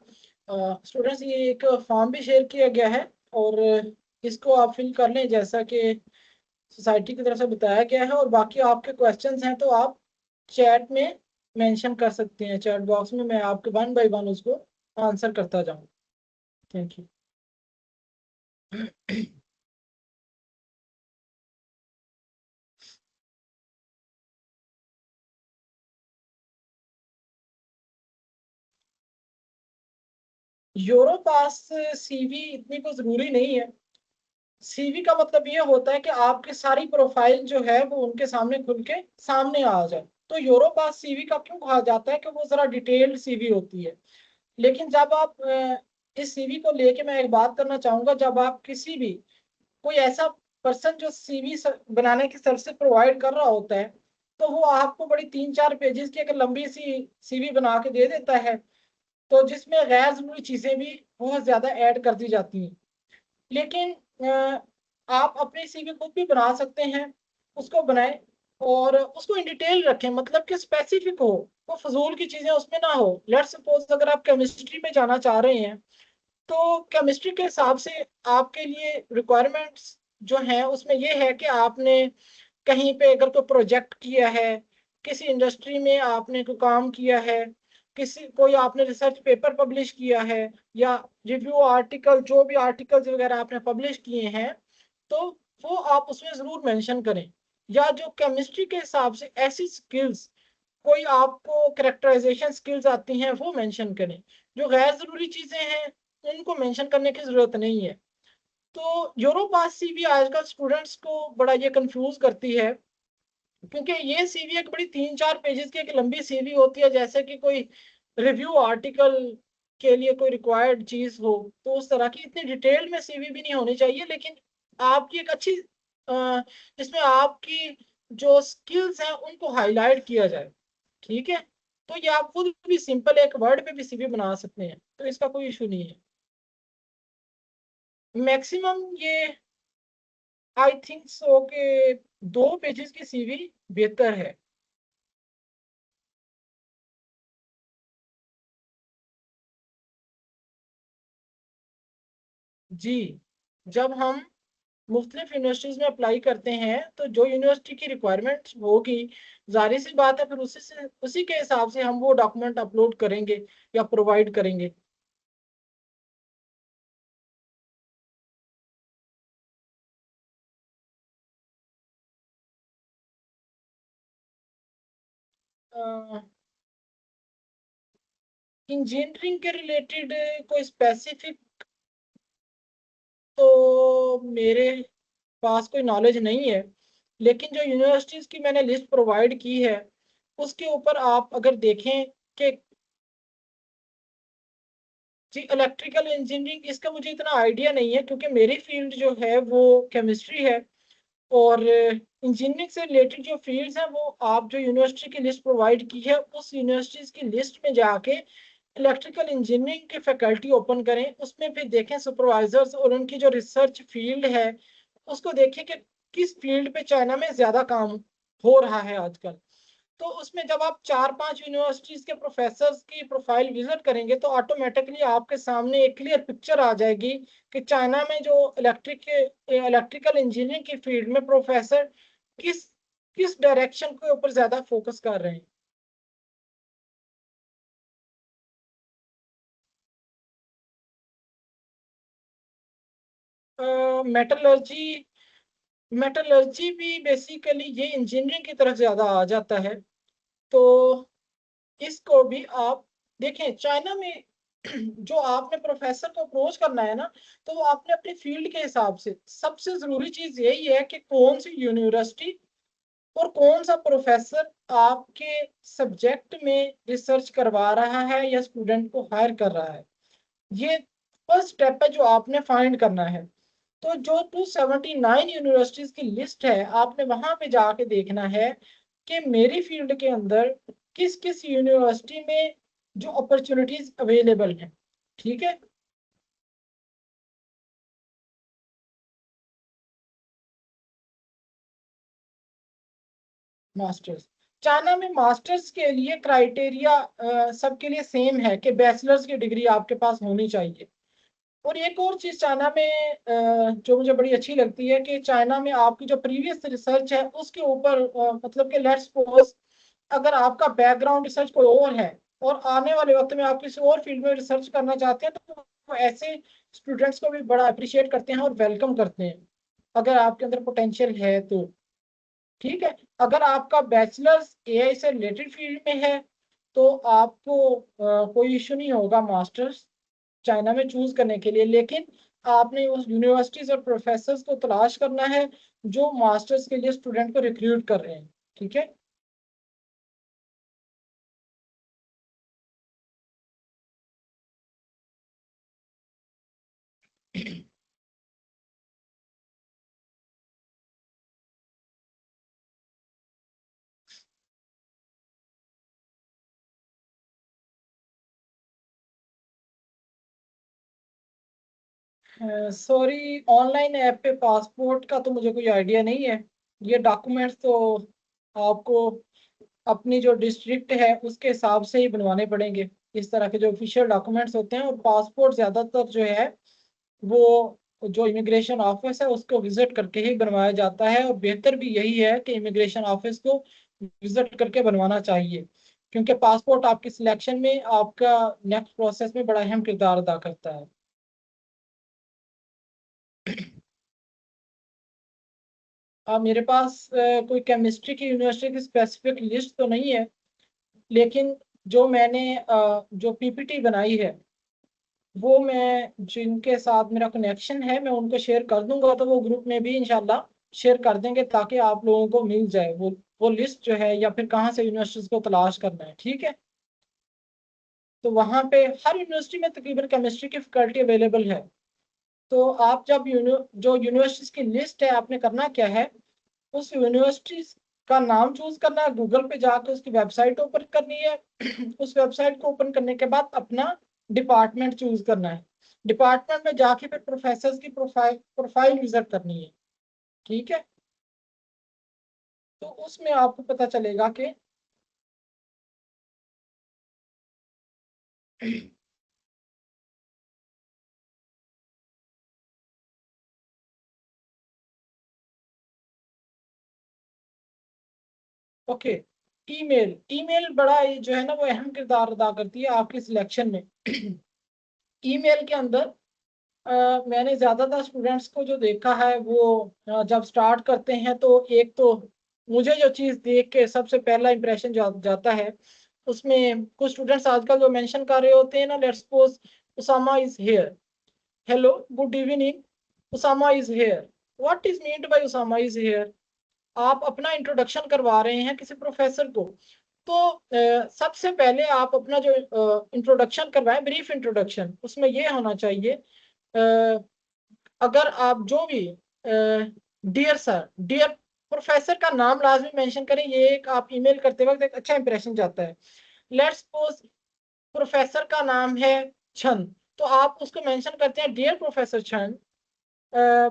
Students ये एक form भी share किया गया है और इसको आप fill कर लें जैसा कि सोसाइटी की तरफ से बताया गया है। और बाकी आपके क्वेश्चंस हैं तो आप चैट में मेंशन कर सकते हैं, चैट बॉक्स में मैं आपके वन बाय वन उसको आंसर करता जाऊँ। Thank you. Euro pass CV इतनी को जरूरी नहीं है। सीवी का मतलब ये होता है कि आपकी सारी प्रोफाइल जो है वो उनके सामने खुल के सामने आ जाए। तो यूरो पास सीवी का क्यों कहा जाता है कि वो जरा डिटेल्ड सीवी होती है। लेकिन जब आप इस सीवी को लेके मैं एक बात करना चाहूंगा, जब आप किसी भी कोई ऐसा पर्सन जो सीवी बनाने की सर्विस प्रोवाइड कर रहा होता है तो वो आपको बड़ी 3-4 पेजेस की एक लंबी सी सीवी बना के दे देता है, तो जिसमें गैर जरूरी चीजें भी बहुत ज्यादा ऐड कर दी जाती हैं। लेकिन आप अपनी सीवी खुद भी बना सकते हैं, उसको बनाएं और उसको इन डिटेल रखें, मतलब कि स्पेसिफिक हो, वो फजूल की चीजें उसमें ना हो। लेट्स सपोज अगर आप केमिस्ट्री में जाना चाह रहे हैं तो केमिस्ट्री के हिसाब से आपके लिए रिक्वायरमेंट्स जो हैं उसमें ये है कि आपने कहीं पे अगर कोई प्रोजेक्ट किया है, किसी इंडस्ट्री में आपने कोई काम किया है, किसी कोई आपने रिसर्च पेपर पब्लिश किया है या रिव्यू आर्टिकल, जो भी आर्टिकल्स वगैरह आपने पब्लिश किए हैं तो वो आप उसमें जरूर मेंशन करें। या जो केमिस्ट्री के हिसाब से ऐसी स्किल्स कोई आपको कैरेक्टराइजेशन स्किल्स आती हैं वो मेंशन करें। जो गैर जरूरी चीजें हैं उनको मेंशन करने की जरूरत नहीं है। तो यूरोपास सीवी आजकल स्टूडेंट्स को बड़ा ये कंफ्यूज करती है, क्योंकि ये सीवी एक बड़ी 3-4 पेजेस की एक लंबी सीवी होती है, जैसे कि कोई रिव्यू आर्टिकल के लिए कोई रिक्वायर्ड चीज हो। तो उस तरह की इतनी डिटेल में सीवी भी नहीं होनी चाहिए, लेकिन आपकी एक अच्छी जिसमें आपकी जो स्किल्स हैं उनको हाईलाइट किया जाए। ठीक है, तो ये आप खुद भी सिंपल एक वर्ड पे भी सीवी बना सकते हैं, तो इसका कोई इशू नहीं है। मैक्सिमम ये आई थिंक सो के 2 पेजेस की सीवी बेहतर है। जी, जब हम मुख्तलिफ यूनिवर्सिटीज में अप्लाई करते हैं तो जो यूनिवर्सिटी की रिक्वायरमेंट होगी, जाहिर सी बात है फिर उसी के हिसाब से हम वो डॉक्यूमेंट अपलोड करेंगे या प्रोवाइड करेंगे। इंजीनियरिंग के रिलेटेड कोई स्पेसिफिक तो मेरे पास कोई नॉलेज नहीं है, लेकिन जो यूनिवर्सिटीज की मैंने लिस्ट प्रोवाइड की है उसके ऊपर आप अगर देखें कि जी इलेक्ट्रिकल इंजीनियरिंग, इसका मुझे इतना आइडिया नहीं है क्योंकि मेरी फील्ड जो है वो केमिस्ट्री है। और इंजीनियरिंग से रिलेटेड जो फील्ड्स हैं वो आप जो यूनिवर्सिटी की लिस्ट प्रोवाइड की है उस यूनिवर्सिटीज की लिस्ट में जाके इलेक्ट्रिकल इंजीनियरिंग की फैकल्टी ओपन करें, उसमें फिर देखें सुपरवाइजर्स और उनकी जो रिसर्च फील्ड है उसको देखें कि किस फील्ड पे चाइना में ज्यादा काम हो रहा है आजकल। तो उसमें जब आप 4-5 यूनिवर्सिटीज के प्रोफेसर की प्रोफाइल विजिट करेंगे तो ऑटोमेटिकली आपके सामने एक क्लियर पिक्चर आ जाएगी कि चाइना में जो इलेक्ट्रिकल इंजीनियरिंग की फील्ड में प्रोफेसर किस किस डायरेक्शन के ऊपर ज्यादा फोकस कर रहे हैं। मेटलर्जी मेटलर्जी भी बेसिकली ये इंजीनियरिंग की तरफ ज्यादा आ जाता है। तो इसको भी आप देखें चाइना में जो आपने प्रोफेसर को अप्रोच करना है ना, तो वो आपने अपनी फील्ड के हिसाब से, सबसे जरूरी चीज यही है कि कौन सी यूनिवर्सिटी और कौन सा प्रोफेसर आपके सब्जेक्ट में रिसर्च करवा रहा है या स्टूडेंट को हायर कर रहा है। ये फर्स्ट स्टेप है जो आपने फाइंड करना है। तो जो 279 यूनिवर्सिटीज की लिस्ट है आपने वहां पे जाके देखना है कि मेरी फील्ड के अंदर किस किस यूनिवर्सिटी में जो अपॉर्चुनिटीज अवेलेबल हैं। ठीक है। मास्टर्स, चाइना में मास्टर्स के लिए क्राइटेरिया सबके लिए सेम है कि बैचलर्स की डिग्री आपके पास होनी चाहिए। और एक और चीज चाइना में जो मुझे बड़ी अच्छी लगती है कि चाइना में आपकी जो प्रीवियस रिसर्च है उसके ऊपर मतलब कि लेट्स सपोज अगर आपका बैकग्राउंड रिसर्च कोई और है और आने वाले वक्त में आप किसी और फील्ड में रिसर्च करना चाहते हैं तो वो ऐसे स्टूडेंट्स को भी बड़ा अप्रिशिएट करते हैं और वेलकम करते हैं अगर आपके अंदर पोटेंशियल है तो। ठीक है। अगर आपका बैचलर्स एआई से रिलेटेड फील्ड में है तो आपको कोई इशू नहीं होगा मास्टर्स चाइना में चूज करने के लिए, लेकिन आपने उस यूनिवर्सिटीज और प्रोफेसर्स को तलाश करना है जो मास्टर्स के लिए स्टूडेंट को रिक्रूट कर रहे हैं। ठीक है। सॉरी, ऑनलाइन ऐप पे पासपोर्ट का तो मुझे कोई आइडिया नहीं है। ये डॉक्यूमेंट्स तो आपको अपनी जो डिस्ट्रिक्ट है उसके हिसाब से ही बनवाने पड़ेंगे, इस तरह के जो ऑफिशियल डॉक्यूमेंट्स होते हैं। और पासपोर्ट ज़्यादातर जो है वो जो इमिग्रेशन ऑफिस है उसको विजिट करके ही बनवाया जाता है, और बेहतर भी यही है कि इमिग्रेशन ऑफिस को विजिट करके बनवाना चाहिए क्योंकि पासपोर्ट आपकी सिलेक्शन में आपका नेक्स्ट प्रोसेस में बड़ा अहम किरदार अदा करता है। मेरे पास कोई केमिस्ट्री की यूनिवर्सिटी की स्पेसिफिक लिस्ट तो नहीं है, लेकिन जो मैंने जो पीपीटी बनाई है वो मैं जिनके साथ मेरा कनेक्शन है मैं उनको शेयर कर दूंगा, तो वो ग्रुप में भी इंशाल्लाह शेयर कर देंगे ताकि आप लोगों को मिल जाए वो लिस्ट जो है या फिर कहाँ से यूनिवर्सिटीज को तलाश करना है। ठीक है। तो वहाँ पे हर यूनिवर्सिटी में तकरीबन केमिस्ट्री की फैकल्टी अवेलेबल है। तो आप जब जो यूनिवर्सिटीज की लिस्ट है आपने करना क्या है, उस यूनिवर्सिटी का नाम चूज करना है, गूगल पे जाकर उसकी वेबसाइट ओपन करनी है उस वेबसाइट को ओपन करने के बाद अपना डिपार्टमेंट चूज करना है। डिपार्टमेंट में जाके फिर प्रोफेसर की प्रोफाइल प्रोफाइल विजिट करनी है। ठीक है। तो उसमें आपको पता चलेगा कि ओके, ईमेल ईमेल बड़ा जो है ना वो अहम किरदार अदा करती है आपकी सिलेक्शन में। ईमेल के अंदर मैंने ज्यादातर स्टूडेंट्स को जो देखा है वो जब स्टार्ट करते हैं तो एक तो मुझे जो चीज देख के सबसे पहला इंप्रेशन जाता है, उसमें कुछ स्टूडेंट्स आजकल जो मेंशन कर रहे होते हैं ना, let's suppose Usama is here, hello good evening, Usama is here, what is meant by Usama is here. आप अपना इंट्रोडक्शन करवा रहे हैं किसी प्रोफेसर को, तो सबसे पहले आप अपना जो इंट्रोडक्शन करवाएं, ब्रीफ इंट्रोडक्शन, उसमें ये होना चाहिए अगर आप जो भी डियर सर, डियर प्रोफेसर का नाम लाजमी मेंशन करें, ये एक आप ईमेल करते वक्त एक अच्छा इंप्रेशन जाता है। लेट्स सपोज प्रोफेसर का नाम है छन, तो आप उसको मेंशन करते हैं डियर प्रोफेसर छन,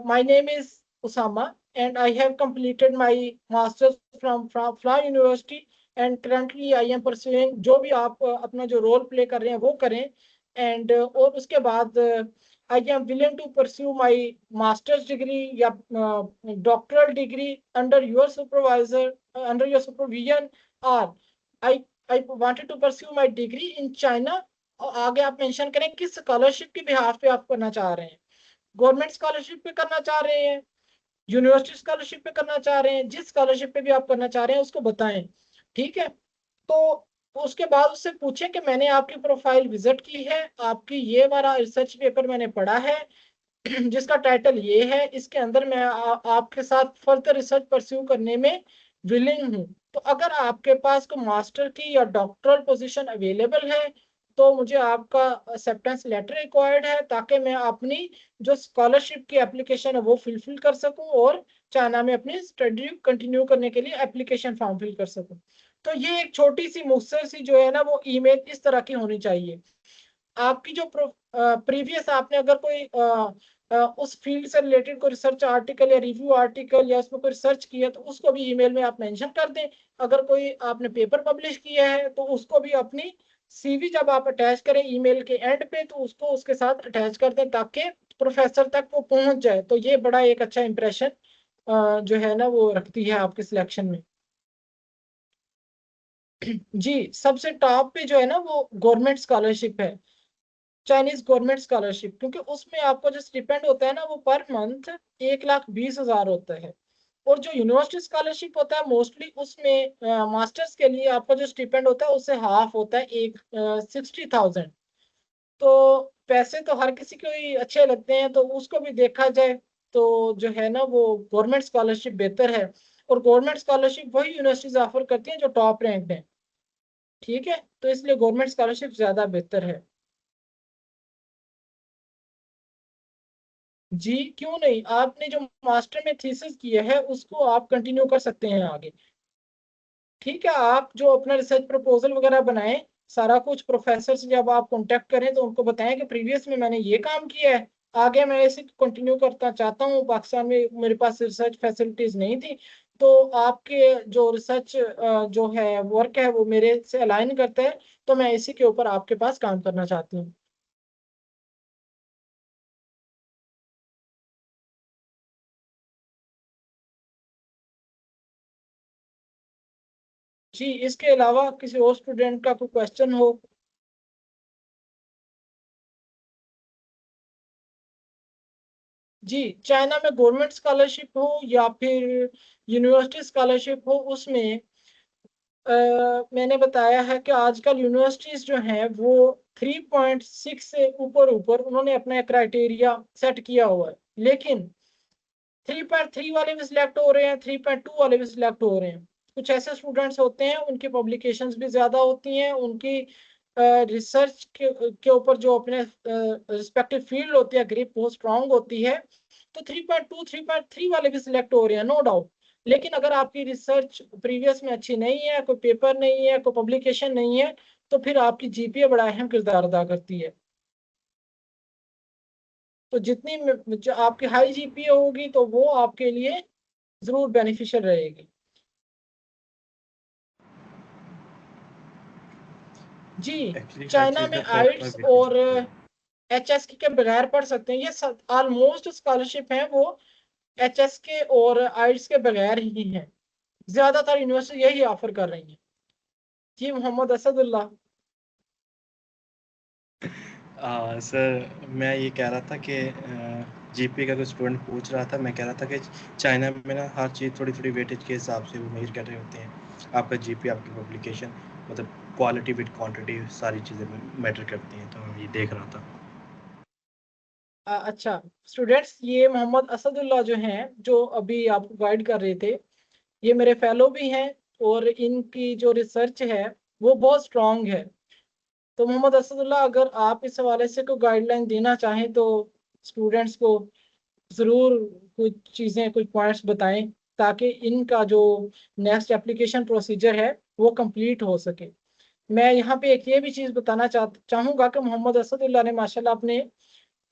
my name is Usama and I have completed my masters from Fla University and currently I am pursuing, जो भी आप अपना जो रोल प्ले कर रहे हैं वो करें, and और उसके बाद I am willing to pursue my master's degree या doctoral degree under your supervisor, under your supervision, or I wanted to pursue my degree in China। और आगे आप मेंशन करें किस स्कॉलरशिप के बिहाफ पे आप करना चाह रहे हैं, गवर्नमेंट स्कॉलरशिप पे करना चाह रहे हैं, यूनिवर्सिटी स्कॉलरशिप पे करना चाह रहे हैं, जिस स्कॉलरशिप पे भी आप करना चाह रहे हैं उसको बताएं। ठीक है, तो उसके बाद उससे पूछें कि मैंने आपकी प्रोफाइल विजिट की है, आपकी ये वाला रिसर्च पेपर मैंने पढ़ा है जिसका टाइटल ये है, इसके अंदर मैं आपके साथ फर्दर रिसर्च परस्यू करने में विलिंग हूँ। तो अगर आपके पास कोई मास्टर की या डॉक्टरल पोजीशन अवेलेबल है तो मुझे आपका एक्सेप्टेंस लेटर रिक्वायर्ड है, ताकि मैं अपनी जो स्कॉलरशिप की एप्लीकेशन है वो फिल कर सकूं और चाइना में अपनी स्टडी कंटिन्यू करने के लिए एप्लीकेशन फॉर्म फिल कर सकूं। तो ये एक छोटी सी मुख्तसर सी जो है ना वो ईमेल इस तरह की होनी चाहिए। आपकी जो प्रीवियस आपने अगर कोई उस फील्ड से रिलेटेड कोई रिसर्च आर्टिकल या रिव्यू आर्टिकल या उसमें कोई रिसर्च किया तो उसको भी ईमेल में आप मेंशन कर दें। अगर कोई आपने पेपर पब्लिश किया है तो उसको भी अपनी सीवी जब आप अटैच करें ईमेल के एंड पे तो उसको उसके साथ अटैच कर दें ताकि प्रोफेसर तक वो पहुंच जाए। तो ये बड़ा एक अच्छा इंप्रेशन जो है ना वो रखती है आपके सिलेक्शन में। जी, सबसे टॉप पे जो है ना वो गवर्नमेंट स्कॉलरशिप है, चाइनीज गवर्नमेंट स्कॉलरशिप, क्योंकि उसमें आपको जो स्टिपेंड होता है ना वो पर मंथ 1,20,000 होता है। और जो यूनिवर्सिटी स्कॉलरशिप होता है मोस्टली उसमें मास्टर्स के लिए आपका जो स्टिपेंड होता है उससे हाफ होता है, एक 60,000। तो पैसे तो हर किसी को ही अच्छे लगते हैं, तो उसको भी देखा जाए तो जो है ना वो गवर्नमेंट स्कॉलरशिप बेहतर है। और गवर्नमेंट स्कॉलरशिप वही यूनिवर्सिटीज ऑफर करती हैं जो टॉप रैंक है। ठीक है, तो इसलिए गवर्नमेंट स्कॉलरशिप ज्यादा बेहतर है। जी क्यों नहीं, आपने जो मास्टर में थीसिस किया है उसको आप कंटिन्यू कर सकते हैं आगे। ठीक है, आप जो अपना रिसर्च प्रपोजल वगैरह बनाएं, सारा कुछ प्रोफेसर से जब आप कांटेक्ट करें तो उनको बताएं कि प्रीवियस में मैंने ये काम किया है, आगे मैं इसे कंटिन्यू करना चाहता हूँ, पाकिस्तान में मेरे पास रिसर्च फैसिलिटीज नहीं थी, तो आपके जो रिसर्च जो है वर्क है वो मेरे से अलाइन करता है, तो मैं इसी के ऊपर आपके पास काम करना चाहती हूँ। जी, इसके अलावा किसी और स्टूडेंट का कोई क्वेश्चन हो? जी, चाइना में गवर्नमेंट स्कॉलरशिप हो या फिर यूनिवर्सिटी स्कॉलरशिप हो, उसमें मैंने बताया है कि आजकल यूनिवर्सिटीज जो हैं वो 3.6 से ऊपर ऊपर उन्होंने अपना क्राइटेरिया सेट किया हुआ है, लेकिन 3.3 वाले भी सिलेक्ट हो रहे हैं, 3.2 वाले भी सिलेक्ट हो रहे हैं। कुछ ऐसे स्टूडेंट्स होते हैं उनकी पब्लिकेशंस भी ज्यादा होती हैं, उनकी रिसर्च के ऊपर जो अपने रिस्पेक्टिव फील्ड होती है ग्रिप बहुत स्ट्रांग होती है, तो 3.2 3.3 वाले भी सिलेक्ट हो रहे हैं, नो डाउट। लेकिन अगर आपकी रिसर्च प्रीवियस में अच्छी नहीं है, कोई पेपर नहीं है, कोई पब्लिकेशन नहीं है, तो फिर आपकी जीपीए बड़ा अहम किरदार अदा करती है। तो जो आपकी हाई जीपीए होगी तो वो आपके लिए जरूर बेनिफिशियल रहेगी। जी, एक्चुअली हर चाइना चीज में ना प्रॉपर आइट्स और बेसिस। एचएस के बगैर पढ़ सकते हैं, ये ऑलमोस्ट स्कॉलरशिप है वो एचएस के और आइट्स के बगैर ही हैं, ज्यादातर यूनिवर्सिटी यही ऑफर कर रही हैं। जी मोहम्मद असदुल्लाह। सर मैं ये कह रहा था कि जीपी का कोई स्टूडेंट पूछ रहा था, मैं कह रहा था कि चाइना में ना हर चीज़ थोड़ी थोड़ी वेटेज के हिसाब से वो मेजर कर रहे होते हैं। आपका जीपी, आपकी पब्लिकेशन, मतलब क्वालिटी विद क्वांटिटी सारी चीज़ें मैटर करती हैं, तो मैं ये देख रहा था। अच्छा स्टूडेंट्स, ये मोहम्मद असदुल्ला जो हैं, जो अभी आपको गाइड कर रहे थे, ये मेरे फेलो भी हैं और इनकी जो रिसर्च है वो बहुत स्ट्रांग है। तो मोहम्मद असदुल्ला, अगर आप इस हवाले से कोई गाइडलाइन देना चाहें तो स्टूडेंट्स को ज़रूर कुछ चीज़ें, कुछ पॉइंट्स बताएं, ताकि इनका जो नेक्स्ट एप्लीकेशन प्रोसीजर है वो कंप्लीट हो सके। मैं यहाँ पे एक ये भी चीज़ बताना चाहूँगा कि मोहम्मद असदुल्ला ने माशाल्लाह अपने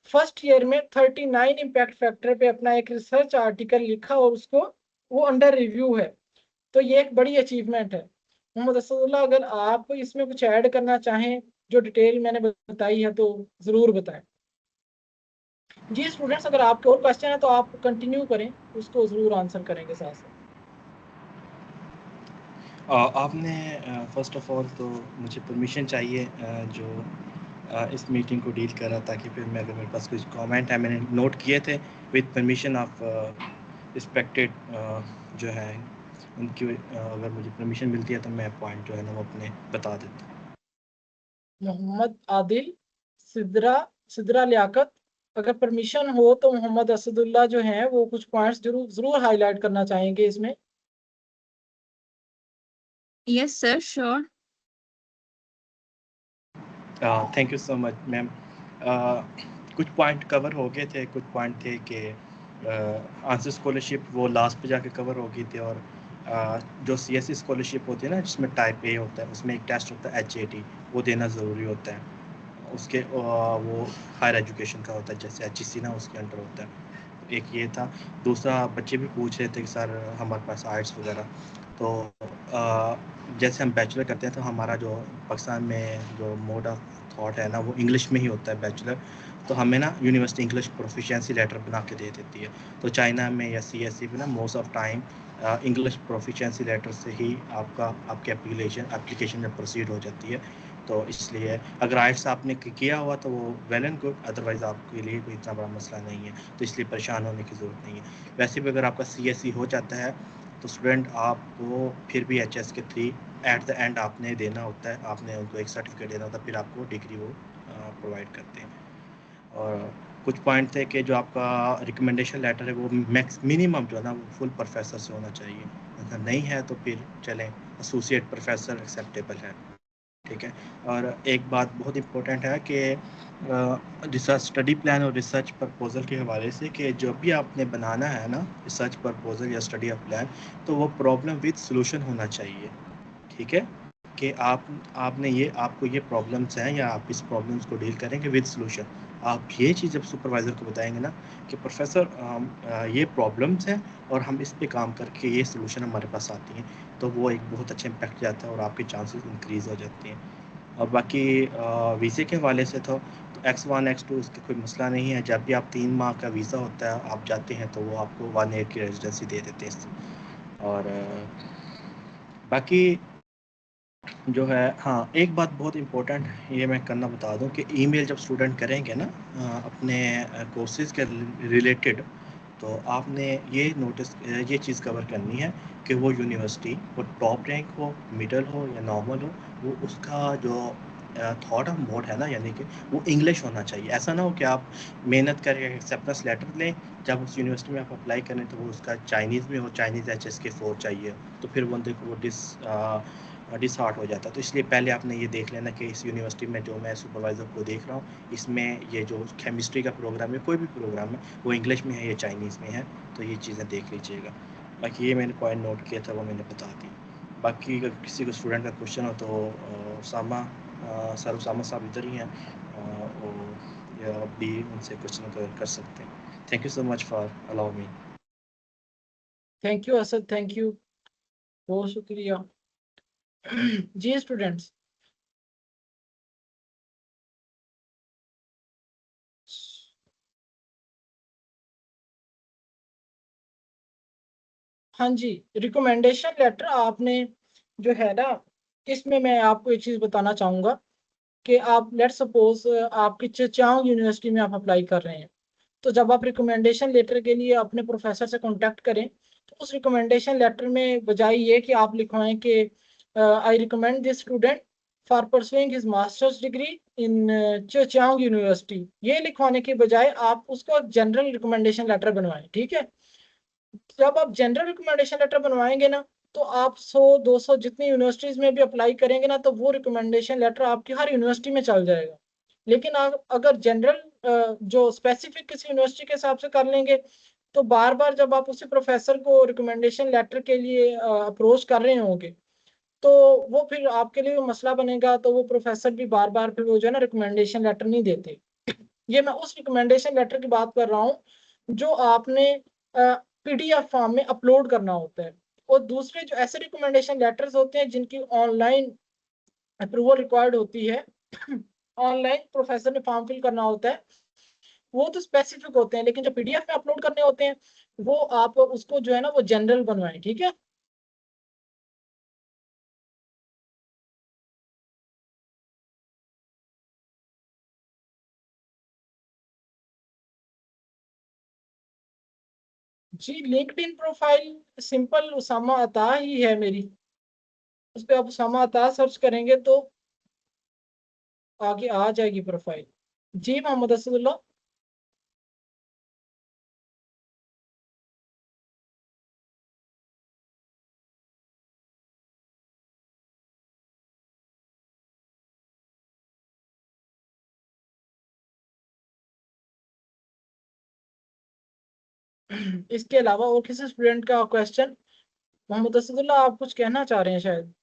फर्स्ट ईयर में 39 इम्पैक्ट फैक्टर पे अपना एक रिसर्च आर्टिकल लिखा और उसको वो अंडर रिव्यू है। तो ये एक बड़ी अचीवमेंट है। मोहम्मद असदुल्ला, अगर आप इसमें कुछ ऐड करना चाहें जो डिटेल मैंने बताई है तो ज़रूर बताएं। जी स्टूडेंट्स, अगर आपके और क्वेश्चन है तो आप कंटिन्यू करें, उसको ज़रूर आंसर करेंगे साथ साथ। आपने फर्स्ट ऑफ ऑल तो मुझे परमिशन चाहिए जो इस मीटिंग को डील कर रहा, ताकि फिर मैं, अगर मेरे पास कुछ कमेंट है, मैंने नोट किए थे विद परमिशन ऑफ रिस्पेक्टेड जो है उनकी, अगर मुझे परमिशन मिलती है तो मैं पॉइंट जो है ना वो अपने बता देता हूँ। मोहम्मद आदिल, सिद्रा लियाकत, अगर परमिशन हो तो मोहम्मद असदुल्ला जो हैं वो कुछ पॉइंट्स जरूर जरूर हाईलाइट करना चाहेंगे इसमें। Yes, sir, sure. Thank you so much ma'am. कुछ पॉइंट कवर हो गए थे, कुछ पॉइंट थे कि आंसर स्कॉलरशिप वो लास्ट पे जाके कवर हो गई थी, और जो सीएससी स्कॉलरशिप होती है ना, जिसमें टाइप ए होता है, उसमें एक टेस्ट होता है HAT, वो देना ज़रूरी होता है। उसके वो हायर एजुकेशन का होता है, जैसे HEC ना उसके अंडर होता है। एक ये था। दूसरा, बच्चे भी पूछ रहे थे कि सर हमारे पास आर्ट्स वगैरह, तो जैसे हम बैचलर करते हैं तो हमारा जो पाकिस्तान में जो मोड ऑफ थॉट है ना, वो इंग्लिश में ही होता है बैचलर, तो हमें ना यूनिवर्सिटी इंग्लिश प्रोफिशिएंसी लेटर बना के दे देती है। तो चाइना में या CSE में ना most of time English proficiency letter से ही आपकी एप्लीकेशन में प्रोसीड हो जाती है। तो इसलिए अगर आइट्स आपने किया हुआ तो वो वेल एंड गुड, अदरवाइज़ आपके लिए कोई इतना बड़ा मसला नहीं है, तो इसलिए परेशान होने की ज़रूरत नहीं है। वैसे भी अगर आपका CSE हो जाता है तो स्टूडेंट आपको फिर भी HS के थ्री एट द एंड आपने देना होता है, आपने उनको एक सर्टिफिकेट देना होता है, फिर आपको डिग्री वो प्रोवाइड करते हैं। और कुछ पॉइंट थे कि जो आपका रिकमेंडेशन लेटर है वो मैक्स मिनिमम जो है ना वो फुल प्रोफेसर से होना चाहिए, अगर नहीं है तो फिर चलें, एसोसिएट प्रोफेसर एक्सेप्टेबल है, ठीक है। और एक बात बहुत इम्पोर्टेंट है कि रिसर्च स्टडी प्लान और रिसर्च प्रपोजल के हवाले से, कि जब भी आपने बनाना है ना रिसर्च प्रपोजल या स्टडी प्लान, तो वो प्रॉब्लम विद सॉल्यूशन होना चाहिए, ठीक है। कि आपको ये प्रॉब्लम्स हैं या आप इस प्रॉब्लम्स को डील करेंगे विद सॉल्यूशन। आप ये चीज़ जब सुपरवाइज़र को बताएंगे ना कि प्रोफेसर ये प्रॉब्लम्स हैं और हम इस पे काम करके ये सॉल्यूशन हमारे पास आती हैं, तो वो एक बहुत अच्छा इम्पैक्ट जाता है और आपके चांसेस इंक्रीज़ हो जाते हैं। और बाकी वीज़े के हवाले से तो X1 X2 उसका कोई मसला नहीं है। जब भी आप 3 माह का वीज़ा होता है, आप जाते हैं तो वो आपको 1 ईयर की रेजिडेंसी दे देते हैं। और बाकी जो है, हाँ, एक बात बहुत इम्पोर्टेंट ये मैं करना बता दूं कि ईमेल जब स्टूडेंट करेंगे ना अपने कोर्सेज़ के रिलेटेड, तो आपने ये चीज़ कवर करनी है कि वो यूनिवर्सिटी वो टॉप रैंक हो, मिडल हो या नॉर्मल हो, वो उसका जो थॉट ऑफ मोड है ना, यानी कि वो इंग्लिश होना चाहिए। ऐसा ना हो कि आप मेहनत करके एक्सेप्टेंस लेटर लें, जब उस यूनिवर्सिटी में आप अप्लाई करें तो वो उसका चाइनीज़ में हो, चाइनीज़ HSK 4 चाहिए, तो फिर बंदे को वो डिसहार्ट हो जाता है। तो इसलिए पहले आपने ये देख लेना कि इस यूनिवर्सिटी में जो मैं सुपरवाइज़र को देख रहा हूँ, इसमें ये जो केमिस्ट्री का प्रोग्राम है, कोई भी प्रोग्राम है, वो इंग्लिश में है या चाइनीज़ में है, तो ये चीज़ें देख लीजिएगा। बाकी ये मैंने पॉइंट नोट किया था, वो मैंने बता दी। बाकी अगर किसी को स्टूडेंट का क्वेश्चन हो तो उसामा साहब इधर ही हैं, और या भी उनसे क्वेश्चन कर सकते हैं। Thank you so much for allow me. Thank you Asad, thank you, बहुत शुक्रिया। जी स्टूडेंट्स, हाँ जी, रिकमेंडेशन लेटर आपने जो है ना, इसमें मैं आपको एक चीज़ बताना चाहूँगा कि आप लेट सपोज आपकी चचांग यूनिवर्सिटी में आप अप्लाई कर रहे हैं, तो जब आप रिकमेंडेशन लेटर के लिए अपने प्रोफेसर से कांटेक्ट करें तो उस रिकमेंडेशन लेटर में बजाय ये कि आप लिखवाएं कि I recommend this student for pursuing his masters degree in Zhejiang university, ये लिखवाने के बजाय आप उसको जनरल रिकमेंडेशन लेटर बनवाएं। ठीक है, जब आप जनरल रिकमेंडेशन लेटर बनवाएंगे ना तो आप 100-200 जितनी यूनिवर्सिटीज में भी अप्लाई करेंगे ना तो वो रिकमेंडेशन लेटर आपकी हर यूनिवर्सिटी में चल जाएगा। लेकिन आप अगर जनरल जो स्पेसिफिक किसी यूनिवर्सिटी के हिसाब से कर लेंगे तो बार बार जब आप उसी प्रोफेसर को रिकमेंडेशन लेटर के लिए अप्रोच कर रहे होंगे तो वो फिर आपके लिए मसला बनेगा, तो वो प्रोफेसर भी बार बार फिर वो जो है ना रिकमेंडेशन लेटर नहीं देते। ये मैं उस रिकमेंडेशन लेटर की बात कर रहा हूँ जो आपने पीडीएफ फॉर्म में अपलोड करना होता है। और दूसरे जो ऐसे रिकमेंडेशन लेटर्स होते हैं जिनकी ऑनलाइन अप्रूवल रिक्वायर्ड होती है, ऑनलाइन प्रोफेसर ने फॉर्म फिल करना होता है, वो तो स्पेसिफिक होते हैं, लेकिन जो पीडीएफ में अपलोड करने होते हैं वो आप उसको जो है ना वो जनरल बनवाएं। ठीक है, जी लिंक्डइन प्रोफाइल सिंपल उसामा अता ही है मेरी, उस पर आप उसामा अता सर्च करेंगे तो आगे आ जाएगी प्रोफाइल। जी मोहम्मद असदुल्ला। इसके अलावा और किसी स्टूडेंट का क्वेश्चन? मोहम्मद असदुल्ला आप कुछ कहना चाह रहे हैं शायद?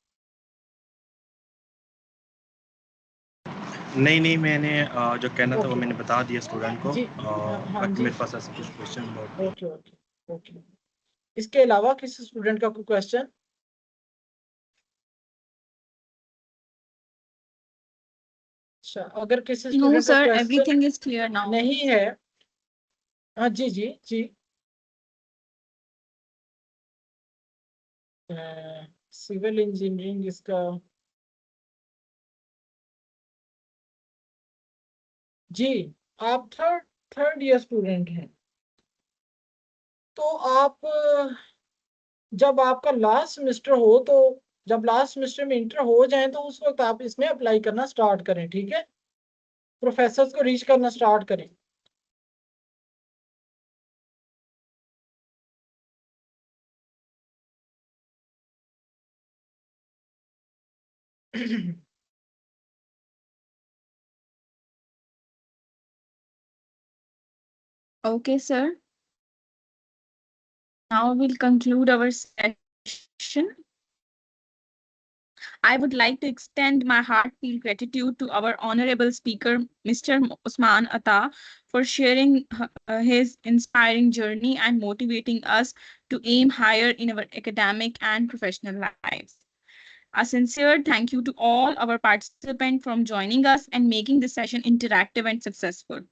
नहीं नहीं, मैंने जो कहना था वो ओके मैंने बता दिया स्टूडेंट को। जी, हाँ बाकी जी, मेरे पास ऐसा कुछ क्वेश्चन नहीं। Okay okay okay. इसके अलावा किसी स्टूडेंट का कोई क्वेश्चन? अच्छा, अगर किसी No, स्टूडेंट का sir, question everything is clear now. नहीं है, हाँ जी जी जी, सिविल इंजीनियरिंग इसका, जी आप थर्ड ईयर स्टूडेंट हैं तो आप जब आपका लास्ट सेमेस्टर हो तो जब लास्ट सेमेस्टर में इंटर हो जाए तो उस वक्त आप इसमें अप्लाई करना स्टार्ट करें। ठीक है, प्रोफेसर को रीच करना स्टार्ट करें। Okay, sir. Now we'll conclude our session. I would like to extend my heartfelt gratitude to our honorable speaker, Mr. Usman Atta, for sharing his inspiring journey and motivating us to aim higher in our academic and professional lives. A sincere thank you to all our participants from joining us and making this session interactive and successful.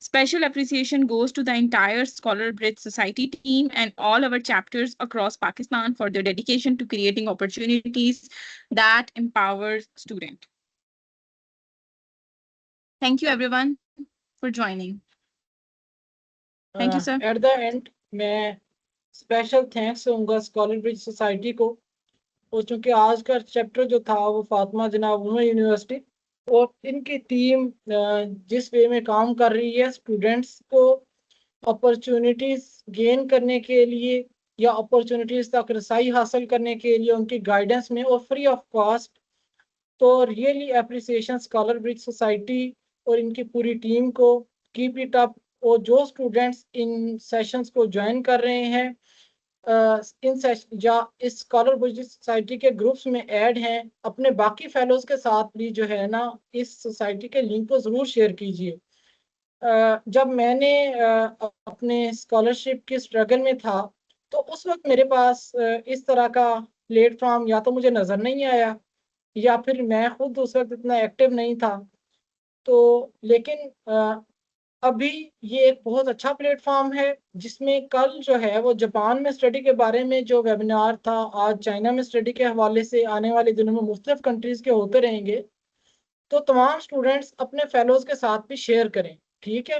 Special appreciation goes to the entire Scholar Bridge Society team and all our chapters across Pakistan for their dedication to creating opportunities that empower students. Thank you everyone for joining. Thank you, sir. Eight the and मैं special thanks दूंगा scholar bridge society को, और चूंकि आज का chapter जो था वो फातिमा जनाब वुमेन यूनिवर्सिटी और इनकी टीम जिस वे में काम कर रही है स्टूडेंट्स को अपॉर्चुनिटीज गेन करने के लिए या अपॉर्चुनिटीज तक रसाई हासिल करने के लिए उनकी गाइडेंस में और फ्री ऑफ कॉस्ट, तो really appreciation scholar bridge society और इनकी पूरी टीम को। Keep it up. और जो स्टूडेंट्स इन सेशंस को ज्वाइन कर रहे हैं इन सेशन या इस स्कॉलर ब्रिज सोसाइटी के ग्रुप्स में ऐड हैं, अपने बाकी फेलोज के साथ भी जो है ना इस सोसाइटी के लिंक को ज़रूर शेयर कीजिए। जब मैंने अपने स्कॉलरशिप की स्ट्रगल में था तो उस वक्त मेरे पास इस तरह का प्लेटफॉर्म या तो मुझे नज़र नहीं आया या फिर मैं खुद उस वक्त इतना एक्टिव नहीं था। तो लेकिन अभी ये एक बहुत अच्छा प्लेटफॉर्म है जिसमें कल जो है वो जापान में स्टडी के बारे में जो वेबिनार था, आज चाइना में स्टडी के हवाले से आने वाले दिनों में मुख्तलिफ कंट्रीज के होते रहेंगे, तो तमाम स्टूडेंट्स अपने फेलोज के साथ भी शेयर करें। ठीक है,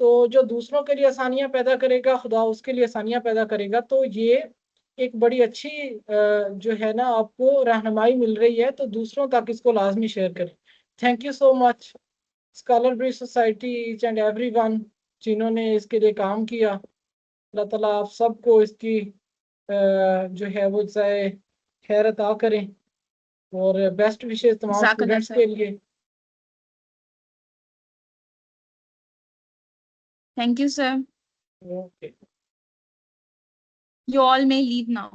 तो जो दूसरों के लिए आसानियां पैदा करेगा, खुदा उसके लिए आसानियां पैदा करेगा। तो ये एक बड़ी अच्छी जो है ना आपको रहनुमाई मिल रही है, तो दूसरों तक इसको लाजमी शेयर करें। Thank you so much scholar bridge society, each and everyone जिन्होंने इसके लिए काम किया। अल्लाह ताला आप सबको इसकी जो है वो जाए खैर अता करें, और बेस्ट विशेष तमाम Jazakallah, स्टूडेंट्स sir. के लिए। Thank you, sir. Okay. You all may leave now.